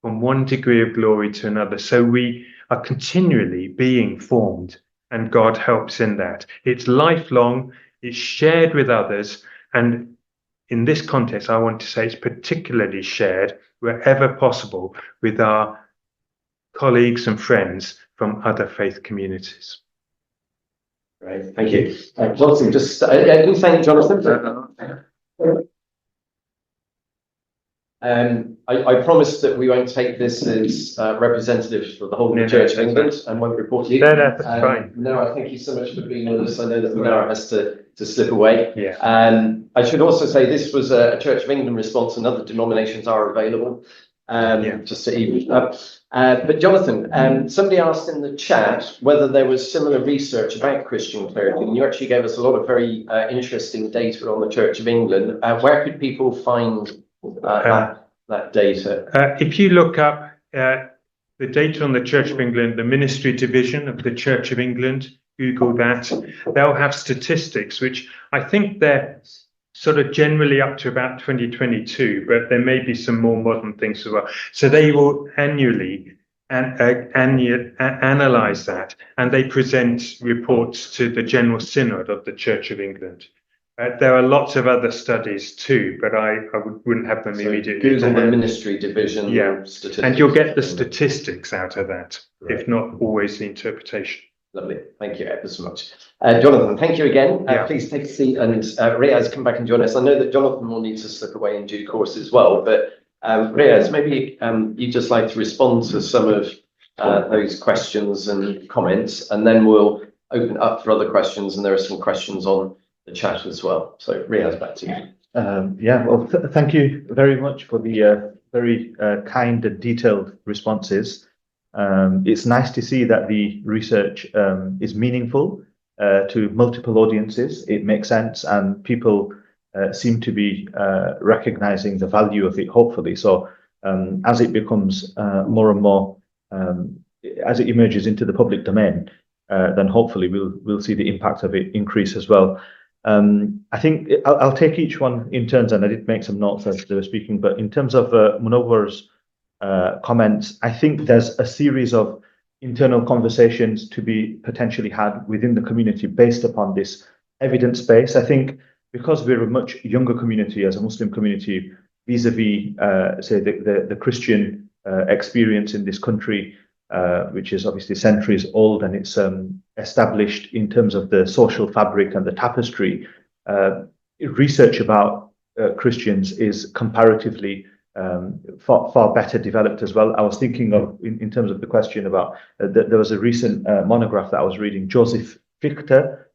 from one degree of glory to another. So we are continually being formed, and God helps in that. It's lifelong, it's shared with others, and in this context, I want to say it's particularly shared wherever possible with our colleagues and friends from other faith communities. Great, thank you. Jonathan, just can you thank Jonathan? I promised that we won't take this as representative for the whole of the Church of England and won't report to you. No, that's fine. No, I thank you so much for being with us. I know that Monawar has to slip away. Yeah. I should also say this was a Church of England response, and other denominations are available. Just to even up. But Jonathan, somebody asked in the chat whether there was similar research about Christian clergy, and you actually gave us a lot of very interesting data on the Church of England. Where could people find that data? If you look up the data on the Church of England, the Ministry Division of the Church of England, Google that, they'll have statistics, which I think they're sort of generally up to about 2022, but there may be some more modern things as well. So they will annually analyze that, and they present reports to the General Synod of the Church of England. There are lots of other studies too, but I wouldn't have them immediately. Google the Ministry Division. Yeah, and you'll get the statistics out of that, right, if not always the interpretation. Lovely. Thank you ever so much. Jonathan, thank you again. Please take a seat, and Riyaz, come back and join us. I know that Jonathan will need to slip away in due course as well, but Riyaz, maybe you'd just like to respond to some of those questions and comments, and then we'll open up for other questions, and there are some questions on the chat as well. So Riyaz, back to you. Yeah, well, thank you very much for the very kind and detailed responses. It's nice to see that the research is meaningful to multiple audiences. It makes sense, and people seem to be recognizing the value of it, hopefully. So as it becomes more and more, as it emerges into the public domain, then hopefully we'll see the impact of it increase as well. I think I'll take each one in turns, and I did make some notes as they were speaking, but in terms of Monawar's comments, I think there's a series of internal conversations to be potentially had within the community based upon this evidence base. I think because we're a much younger community as a Muslim community, vis-a-vis, say, the Christian experience in this country, which is obviously centuries old, and it's established in terms of the social fabric and the tapestry. Research about Christians is comparatively far better developed as well. I was thinking of, in terms of the question about, there was a recent monograph that I was reading, Joseph Fichter,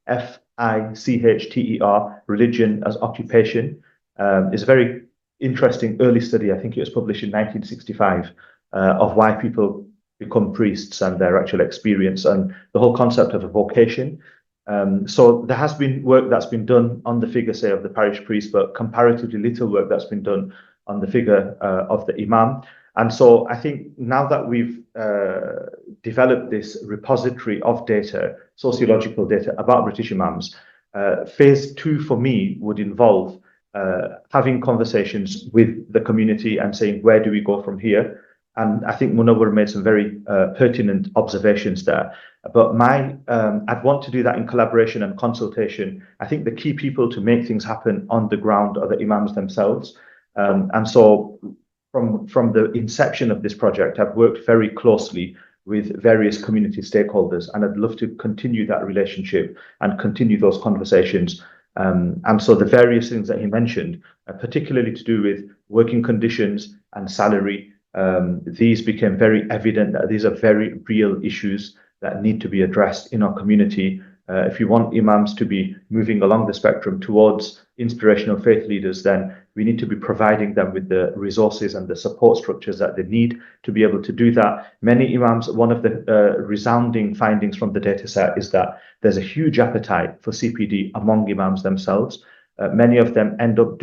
Fichter, Religion as Occupation. It's a very interesting early study. I think it was published in 1965, of why people become priests and their actual experience and the whole concept of a vocation. So there has been work that's been done on the figure, say, of the parish priest, but comparatively little work that's been done on the figure of the Imam. And so I think now that we've developed this repository of data, sociological data about British Imams, phase 2 for me would involve having conversations with the community and saying, where do we go from here? And I think Monawar made some very pertinent observations there. But I'd want to do that in collaboration and consultation. I think the key people to make things happen on the ground are the Imams themselves. And so from the inception of this project, I've worked very closely with various community stakeholders, and I'd love to continue that relationship and continue those conversations. And so the various things that he mentioned, particularly to do with working conditions and salary, these became very evident that these are very real issues that need to be addressed in our community. If you want Imams to be moving along the spectrum towards inspirational faith leaders, then we need to be providing them with the resources and the support structures that they need to be able to do that. Many Imams, one of the resounding findings from the data set is that there's a huge appetite for CPD among Imams themselves. Many of them end up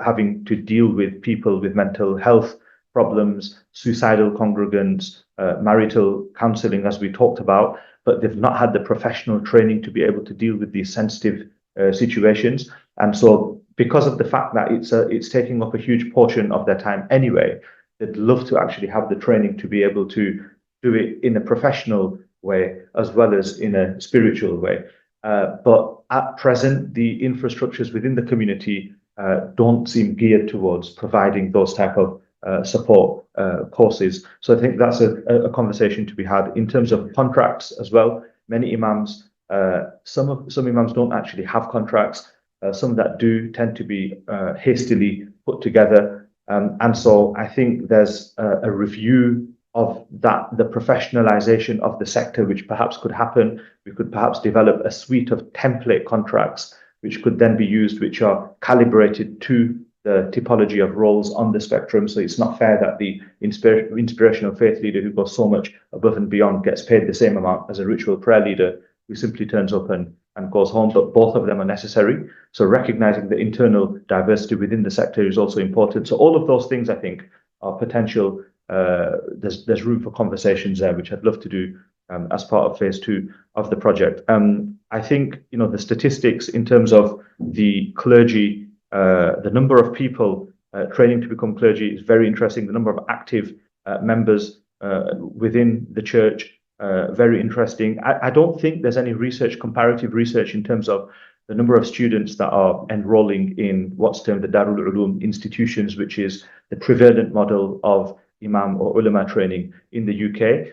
having to deal with people with mental health problems, suicidal congregants, marital counselling, as we talked about, but they've not had the professional training to be able to deal with these sensitive situations. And so because of the fact that it's taking up a huge portion of their time anyway, they'd love to actually have the training to be able to do it in a professional way as well as in a spiritual way. But at present, the infrastructures within the community don't seem geared towards providing those type of support courses. So I think that's a conversation to be had in terms of contracts as well. Many Imams, some Imams don't actually have contracts. Some that do tend to be hastily put together. And so I think there's a review of that, the professionalization of the sector, which perhaps could happen. We could perhaps develop a suite of template contracts, which could then be used, which are calibrated to the typology of roles on the spectrum. So it's not fair that the inspirational faith leader who goes so much above and beyond gets paid the same amount as a ritual prayer leader who simply turns up and goes home, but both of them are necessary. So recognizing the internal diversity within the sector is also important. So all of those things, I think, are potential. There's room for conversations there, which I'd love to do as part of phase 2 of the project. I think, the statistics in terms of the clergy, the number of people training to become clergy is very interesting. The number of active members within the church, very interesting. I don't think there's any comparative research in terms of the number of students that are enrolling in what's termed the Darul Ulum institutions, which is the prevalent model of Imam or ulama training in the UK.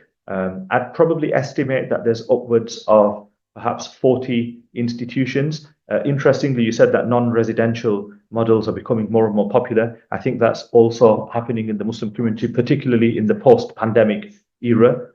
I'd probably estimate that there's upwards of perhaps 40 institutions. Interestingly, you said that non-residential models are becoming more and more popular. I think that's also happening in the Muslim community, particularly in the post-pandemic era.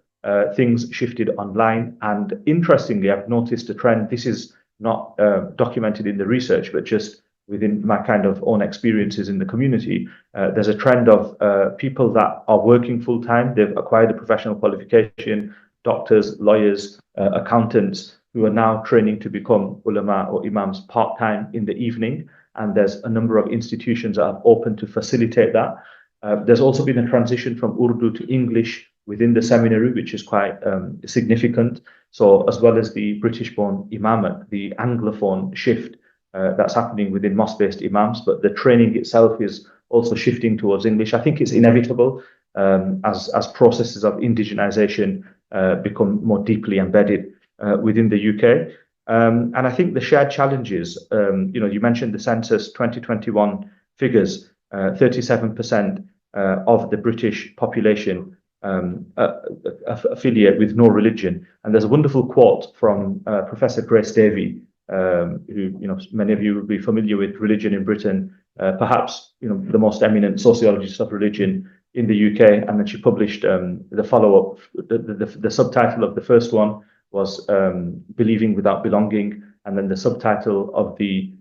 Things shifted online. And interestingly, I've noticed a trend. This is not documented in the research, but just within my kind of own experiences in the community. There's a trend of people that are working full-time. They've acquired a professional qualification, doctors, lawyers, accountants, who are now training to become ulama or imams part-time in the evening. And there's a number of institutions that are open to facilitate that. There's also been a transition from Urdu to English within the seminary, which is quite significant. So as well as the British-born imamate, the Anglophone shift that's happening within mosque-based imams, but the training itself is also shifting towards English. I think it's inevitable as processes of indigenization become more deeply embedded within the UK. And I think the shared challenges, you mentioned the census 2021 figures, 37% of the British population affiliate with no religion. And there's a wonderful quote from Professor Grace Davey, who many of you will be familiar with religion in Britain, perhaps the most eminent sociologist of religion in the UK. And then she published the follow-up. The subtitle of the first one was Believing Without Belonging, and then the subtitle of the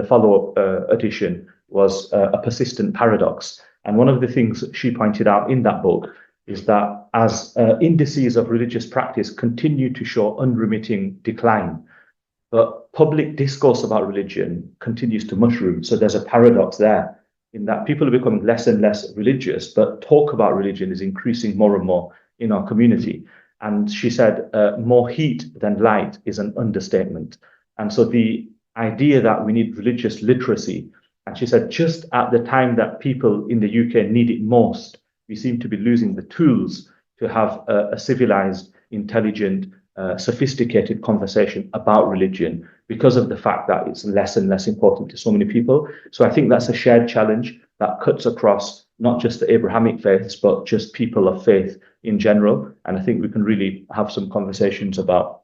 follow-up edition was A Persistent Paradox. And one of the things she pointed out in that book is that as indices of religious practice continue to show unremitting decline, but public discourse about religion continues to mushroom. So there's a paradox there in that people are becoming less and less religious, but talk about religion is increasing more and more in our community. And she said, more heat than light is an understatement. And so the idea that we need religious literacy, and she said, just at the time that people in the UK need it most, we seem to be losing the tools to have a civilized, intelligent, sophisticated conversation about religion because of the fact that it's less and less important to so many people. So I think that's a shared challenge that cuts across not just the Abrahamic faiths, but just people of faith in general. And I think we can really have some conversations about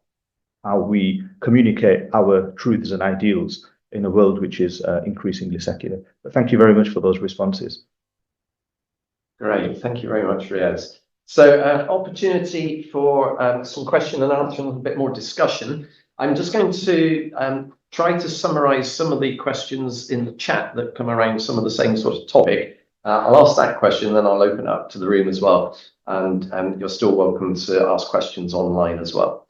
how we communicate our truths and ideals in a world which is increasingly secular. But thank you very much for those responses. Great, thank you very much, Riyaz. So opportunity for some question and answer and a bit more discussion. I'm just going to try to summarize some of the questions in the chat that come around some of the same sort of topic. I'll ask that question, then I'll open up to the room as well. And you're still welcome to ask questions online as well.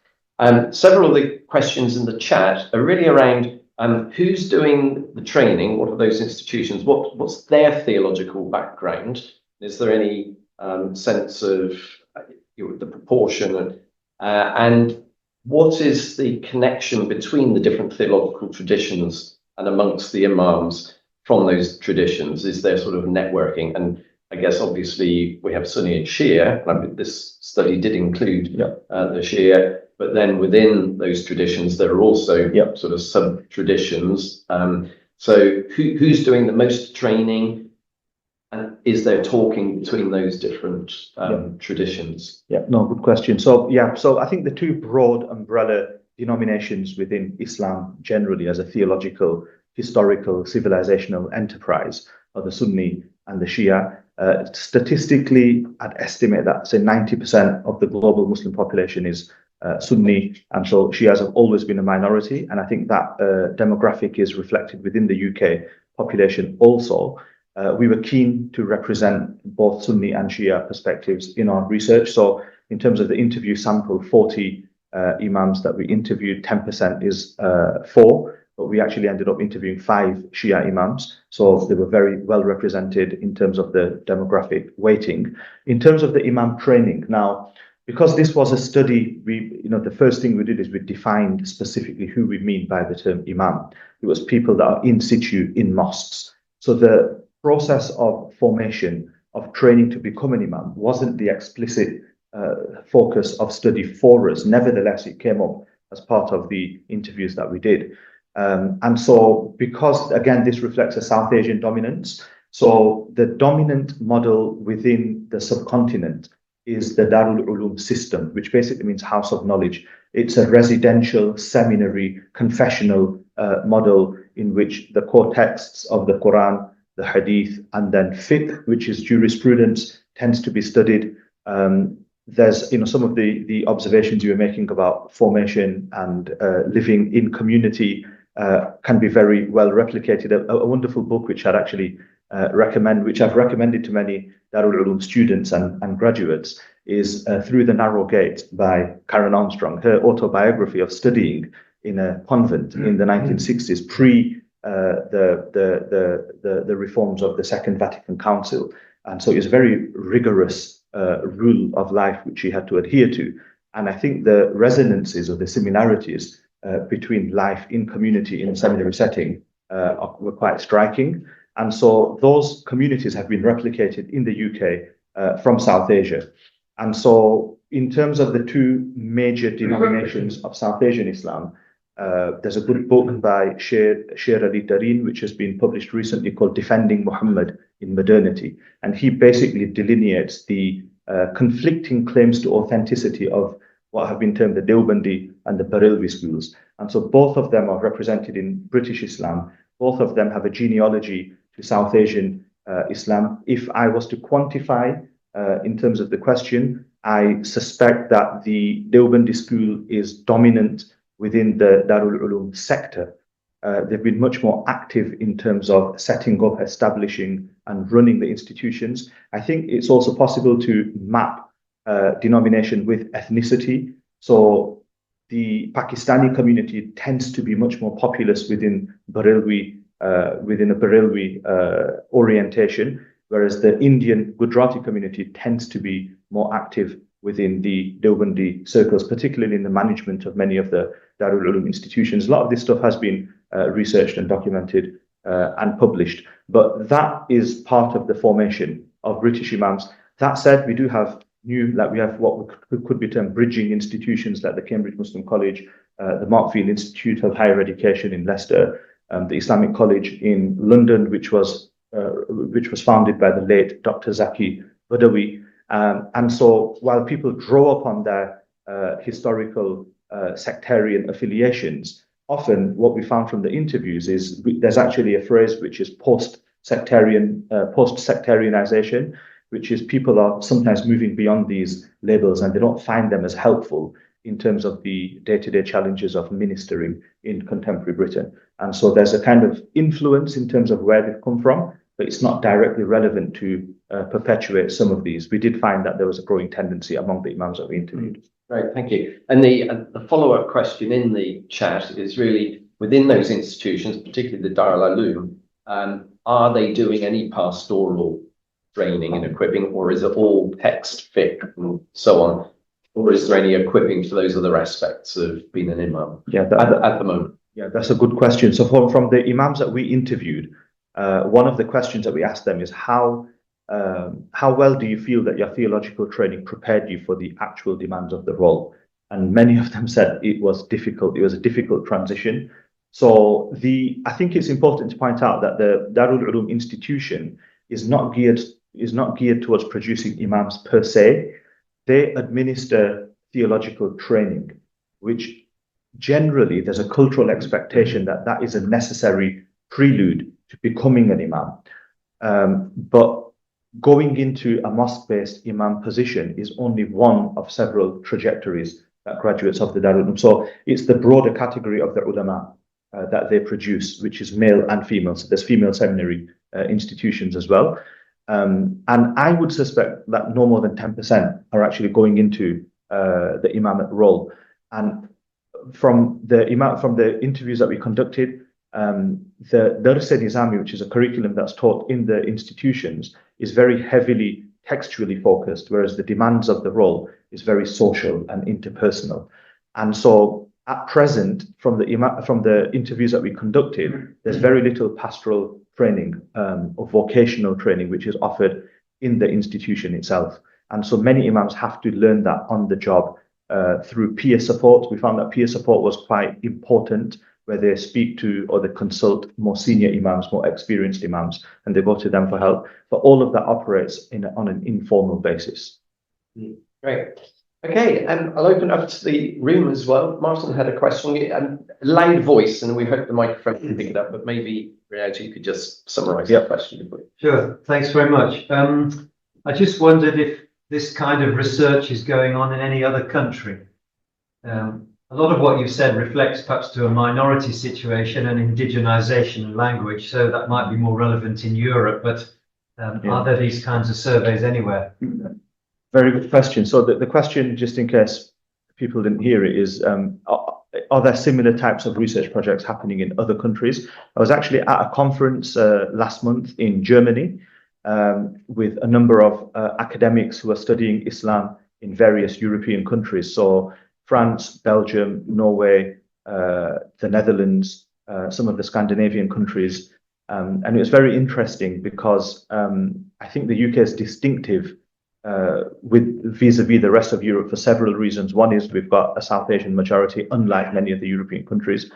Several of the questions in the chat are really around who's doing the training, what are those institutions, what's their theological background? Is there any sense of the proportion and what is the connection between the different theological traditions and amongst the imams from those traditions? Is there sort of networking? And I guess obviously we have Sunni and Shia. I mean, this study did include the Shia, but then within those traditions there are also sort of sub-traditions. So who's doing the most training? And is there talking between those different traditions? Yeah, no, good question. So I think the two broad umbrella denominations within Islam generally as a theological, historical, civilizational enterprise are the Sunni and the Shia. Statistically, I'd estimate that, say, 90% of the global Muslim population is Sunni, and so Shias have always been a minority. And I think that demographic is reflected within the UK population also. We were keen to represent both Sunni and Shia perspectives in our research. So in terms of the interview sample, 40 Imams that we interviewed, 10% is 4, but we actually ended up interviewing 5 Shia Imams. So they were very well represented in terms of the demographic weighting. In terms of the Imam training, now, because this was a study, the first thing we did is we defined specifically who we mean by the term Imam. It was people that are in situ in mosques. So the process of formation, of training to become an Imam wasn't the explicit focus of study for us. Nevertheless, it came up as part of the interviews that we did. And so because, again, this reflects a South Asian dominance, so the dominant model within the subcontinent is the Darul Ulum system, which basically means house of knowledge. It's a residential, seminary, confessional model in which the core texts of the Quran, the Hadith, and then fiqh, which is jurisprudence, tends to be studied. There's, some of the observations you were making about formation and living in community can be very well replicated. A wonderful book which I'd actually recommend, which I've recommended to many Darul Ulum students and graduates, is Through the Narrow Gate by Karen Armstrong, her autobiography of studying in a convent in the 1960s, pre the reforms of the Second Vatican Council. And so it's a very rigorous rule of life which she had to adhere to. And I think the resonances or the similarities between life in community in a seminary setting were quite striking. And so those communities have been replicated in the UK from South Asia. And so in terms of the two major denominations of South Asian Islam, there's a good book by Sher Ali Dareen, which has been published recently, called Defending Muhammad in Modernity. And he basically delineates the conflicting claims to authenticity of what have been termed the Deobandi and the Barelvi schools. And so both of them are represented in British Islam. Both of them have a genealogy to South Asian Islam. If I was to quantify in terms of the question, I suspect that the Deobandi school is dominant within the Darul Ulum sector. They've been much more active in terms of setting up, establishing, and running the institutions. I think it's also possible to map denomination with ethnicity. So the Pakistani community tends to be much more populous within Barelvi, within a Barelvi orientation, whereas the Indian Gujarati community tends to be more active within the Deobandi circles, particularly in the management of many of the Darul Ulum institutions. A lot of this stuff has been researched and documented and published, but that is part of the formation of British Imams. That said, we do have we have what could be termed bridging institutions, like the Cambridge Muslim College, the Markfield Institute of Higher Education in Leicester, the Islamic College in London, which was founded by the late Dr. Zaki Badawi. And so while people draw upon their historical sectarian affiliations, often what we found from the interviews is there's actually a phrase which is post-sectarianization, which is people are sometimes moving beyond these labels and they don't find them as helpful. in terms of the day-to-day challenges of ministering in contemporary Britain. And so there's a kind of influence in terms of where they've come from, but it's not directly relevant to perpetuate some of these. We did find that there was a growing tendency among the imams that we interviewed. Right, thank you. And the follow-up question in the chat is really, within those institutions, particularly the Dar al-Uloom, are they doing any pastoral training and equipping, or is it all text, fiqh, and so on? Or is there any equipping for those other aspects of being an imam at the moment? Yeah, that's a good question. So from the imams that we interviewed, one of the questions that we asked them is how well do you feel that your theological training prepared you for the actual demands of the role? And many of them said it was difficult. It was a difficult transition. So I think it's important to point out that the Darul Uloom institution is not geared towards producing imams per se. They administer theological training, which generally there's a cultural expectation that is a necessary prelude to becoming an imam. But going into a mosque-based imam position is only one of several trajectories that graduates of the Darul Uloom. So it's the broader category of the ulama that they produce, which is male and female. So there's female seminary institutions as well. And I would suspect that no more than 10% are actually going into the imamate role. And from the interviews that we conducted, the Dars-e-Nizami, which is a curriculum that's taught in the institutions, is very heavily textually focused, whereas the demands of the role is very social and interpersonal. And so at present, from the interviews that we conducted, there's very little pastoral training or vocational training, which is offered in the institution itself. And so many imams have to learn that on the job through peer support. We found that peer support was quite important, where they speak to or they consult more senior imams, more experienced imams, and they go to them for help. But all of that operates on an informal basis. Great. Okay, I'll open up to the room as well. Martin had a question, a loud voice, and we hope the microphone can pick it up, but maybe, Riyaz, you could just summarise that question. Sure, thanks very much. I just wondered if this kind of research is going on in any other country. A lot of what you've said reflects perhaps to a minority situation and indigenization of language, so that might be more relevant in Europe, but are there these kinds of surveys anywhere? Very good question. So the question, just in case people didn't hear it, is are there similar types of research projects happening in other countries? I was actually at a conference last month in Germany with a number of academics who are studying Islam in various European countries. So France, Belgium, Norway, the Netherlands, some of the Scandinavian countries. And it was very interesting because I think the UK is distinctive vis-a-vis the rest of Europe for several reasons. One is we've got a South Asian majority, unlike many of the European countries.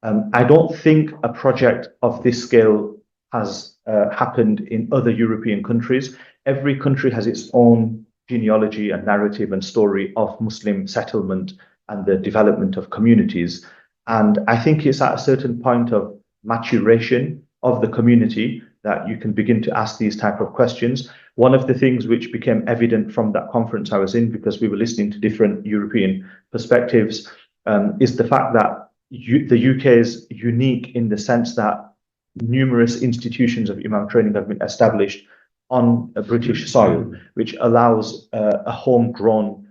I don't think a project of this scale has happened in other European countries. Every country has its own genealogy and narrative and story of Muslim settlement and the development of communities. And I think it's at a certain point of maturation of the community that you can begin to ask these type of questions. One of the things which became evident from that conference I was in, because we were listening to different European perspectives, is the fact that the UK is unique in the sense that numerous institutions of imam training have been established on a British soil, which allows a homegrown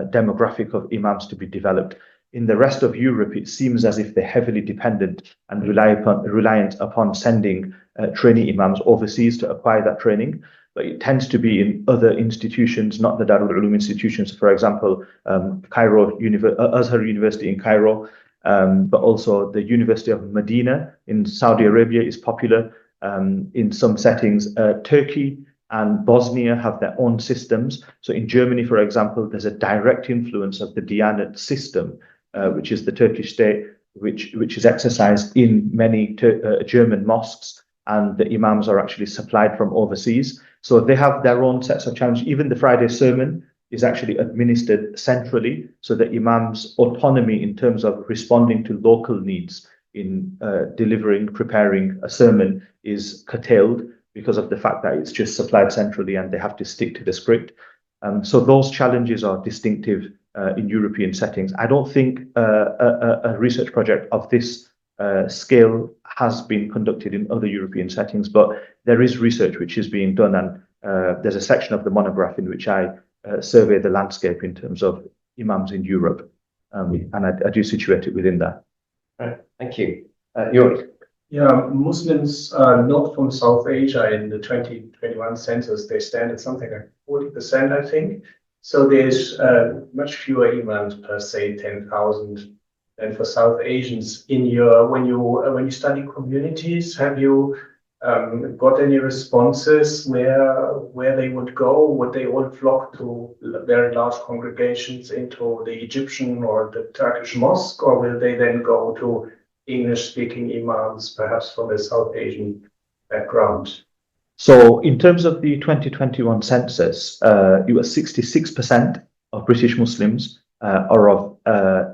demographic of imams to be developed. In the rest of Europe, it seems as if they're heavily dependent and reliant upon sending trainee imams overseas to acquire that training. But it tends to be in other institutions, not the Darul Uloom institutions. For example, Azhar University in Cairo, but also the University of Medina in Saudi Arabia is popular in some settings. Turkey and Bosnia have their own systems. So in Germany, for example, there's a direct influence of the Diyanet system, which is the Turkish state, which is exercised in many German mosques, and the imams are actually supplied from overseas. So they have their own sets of challenges. Even the Friday sermon is actually administered centrally, so the imam's autonomy in terms of responding to local needs in preparing a sermon is curtailed because of the fact that it's just supplied centrally and they have to stick to the script. So those challenges are distinctive in European settings. I don't think a research project of this scale has been conducted in other European settings, but there is research which is being done, and there's a section of the monograph in which I survey the landscape in terms of imams in Europe, and I do situate it within that. Right, thank you. Yuri. Yeah, Muslims not from South Asia in the 2021 census, they stand at something like 40%, I think. So there's much fewer imams per say 10,000 than for South Asians. In your when you study communities, have you got any responses where they would go? Would they all flock to very large congregations into the Egyptian or the Turkish mosque, or will they then go to English-speaking imams, perhaps from a South Asian background? So in terms of the 2021 census, it was 66% of British Muslims are of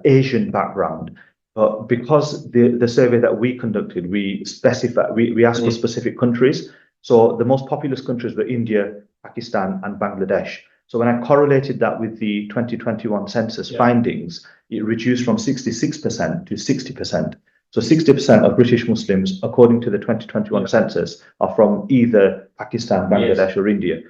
Asian background. But because the survey that we conducted, we asked for specific countries. So the most populous countries were India, Pakistan, and Bangladesh. So when I correlated that with the 2021 census findings, it reduced from 66% to 60%. So 60% of British Muslims, according to the 2021 census, are from either Pakistan, Bangladesh, or India.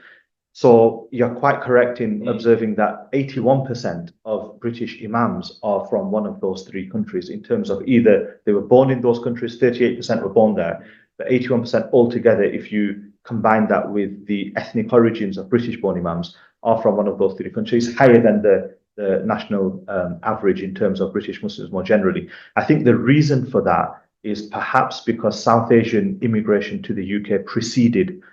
So you're quite correct in observing that 81% of British imams are from one of those three countries, in terms of either they were born in those countries, 38% were born there, but 81% altogether, if you combine that with the ethnic origins of British-born imams, are from one of those three countries, higher than the national average in terms of British Muslims more generally. I think the reason for that is perhaps because South Asian immigration to the UK preceded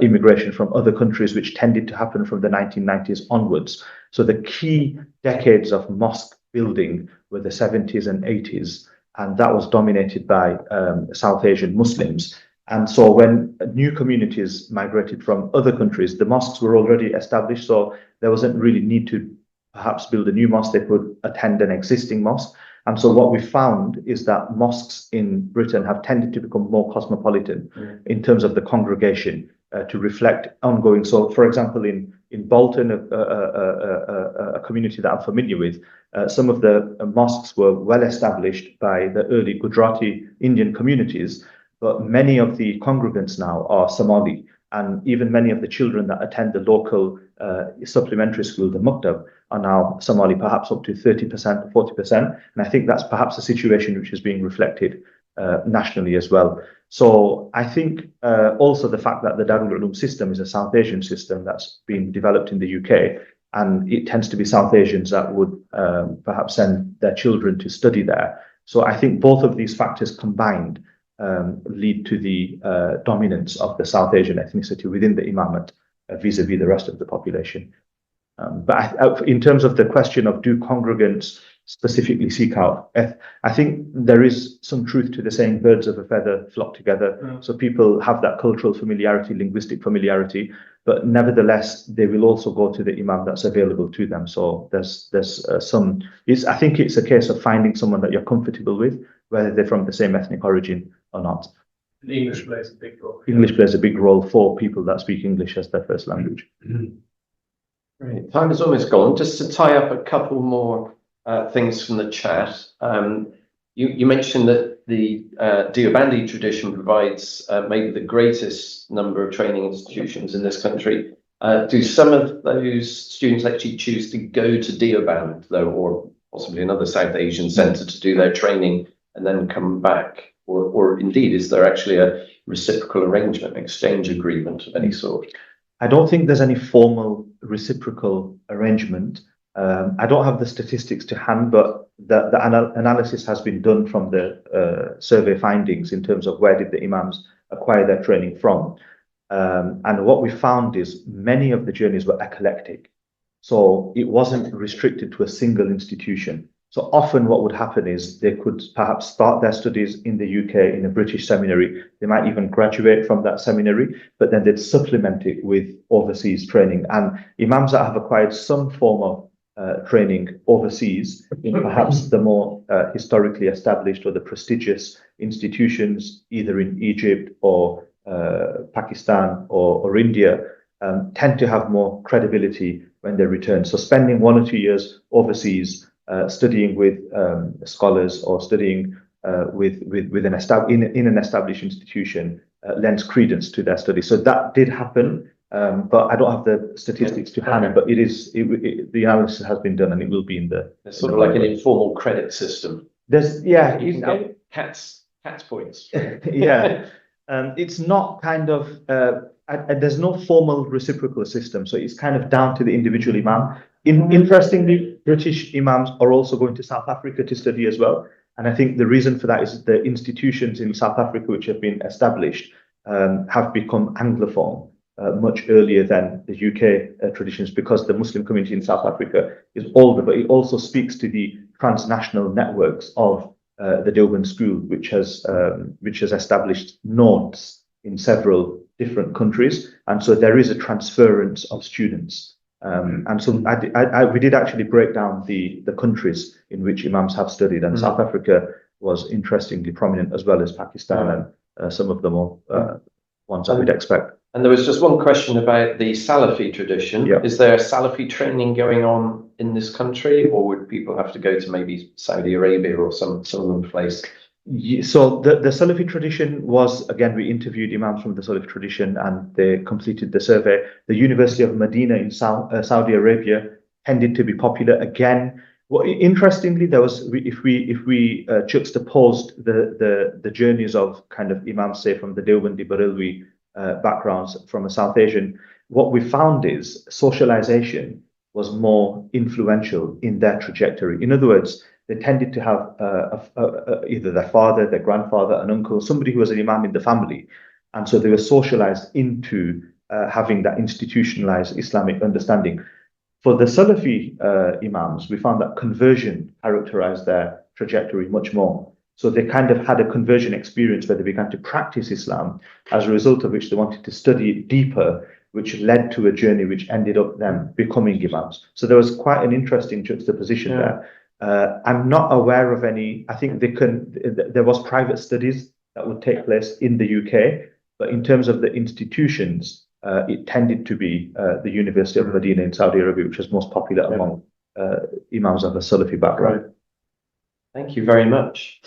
immigration from other countries, which tended to happen from the 1990s onwards. So the key decades of mosque building were the 70s and 80s, and that was dominated by South Asian Muslims. And so when new communities migrated from other countries, the mosques were already established, so there wasn't really need to perhaps build a new mosque. They could attend an existing mosque. And so what we found is that mosques in Britain have tended to become more cosmopolitan in terms of the congregation, to reflect ongoing. So, for example, in Bolton, a community that I'm familiar with, some of the mosques were well established by the early Gujarati Indian communities, but many of the congregants now are Somali, and even many of the children that attend the local supplementary school, the Muktab, are now Somali, perhaps up to 30%, 40%. And I think that's perhaps a situation which is being reflected nationally as well. So I think also the fact that the Darul Uloom system is a South Asian system that's been developed in the UK, and it tends to be South Asians that would perhaps send their children to study there. So I think both of these factors combined lead to the dominance of the South Asian ethnicity within the imamate vis-a-vis the rest of the population. But in terms of the question of do congregants specifically seek out, I think there is some truth to the saying birds of a feather flock together. So people have that cultural familiarity, linguistic familiarity, but nevertheless, they will also go to the imam that's available to them. So there's some, I think it's a case of finding someone that you're comfortable with, whether they're from the same ethnic origin or not. And English plays a big role. English plays a big role for people that speak English as their first language. Great. Time is almost gone. Just to tie up a couple more things from the chat. You mentioned that the Deobandi tradition provides maybe the greatest number of training institutions in this country. Do some of those students actually choose to go to Deoband, though, or possibly another South Asian centre to do their training and then come back? Or indeed, is there actually a reciprocal arrangement, exchange agreement of any sort? I don't think there's any formal reciprocal arrangement. I don't have the statistics to hand, but the analysis has been done from the survey findings in terms of where did the imams acquire their training from. And what we found is many of the journeys were eclectic. So it wasn't restricted to a single institution. So often what would happen is they could perhaps start their studies in the UK in a British seminary. They might even graduate from that seminary, but then they'd supplement it with overseas training. And imams that have acquired some form of training overseas in perhaps the more historically established or the prestigious institutions, either in Egypt or Pakistan or India, tend to have more credibility when they returned. So spending 1 or 2 years overseas, studying with scholars or studying with an established institution lends credence to their study. So that did happen, but I don't have the statistics to hand. But the analysis has been done, and it will be in the. It's sort of like an informal credit system. There's You can get cats points. Yeah, it's not kind of. There's no formal reciprocal system, so it's kind of down to the individual imam. Interestingly, British imams are also going to South Africa to study as well. And I think the reason for that is the institutions in South Africa which have been established have become Anglophone much earlier than the UK traditions, because the Muslim community in South Africa is older, but it also speaks to the transnational networks of the Deoband School, which has established nodes in several different countries, and so there is a transference of students. And so we did actually break down the countries in which imams have studied, and South Africa was interestingly prominent, as well as Pakistan and some of the more ones that we'd expect. And there was just one question about the Salafi tradition. Yeah. Is there Salafi training going on in this country, or would people have to go to maybe Saudi Arabia or some other place? So the Salafi tradition was, again, we interviewed imams from the Salafi tradition and they completed the survey. The University of Medina in Saudi Arabia tended to be popular again. Well, interestingly, there was, if we juxtaposed the journeys of kind of imams, say from the Deobandi Barelvi backgrounds from a South Asian, what we found is socialization was more influential in their trajectory. In other words, they tended to have either their father, their grandfather, an uncle, somebody who was an imam in the family. And so they were socialized into having that institutionalized Islamic understanding. For the Salafi imams, we found that conversion characterized their trajectory much more. So they kind of had a conversion experience where they began to practice Islam, as a result of which they wanted to study it deeper, which led to a journey which ended up them becoming imams. So there was quite an interesting juxtaposition there. I'm not aware of any. I think there was private studies that would take place in the UK, but in terms of the institutions, it tended to be the University of Medina in Saudi Arabia, which was most popular among imams of a Salafi background. Thank you very much.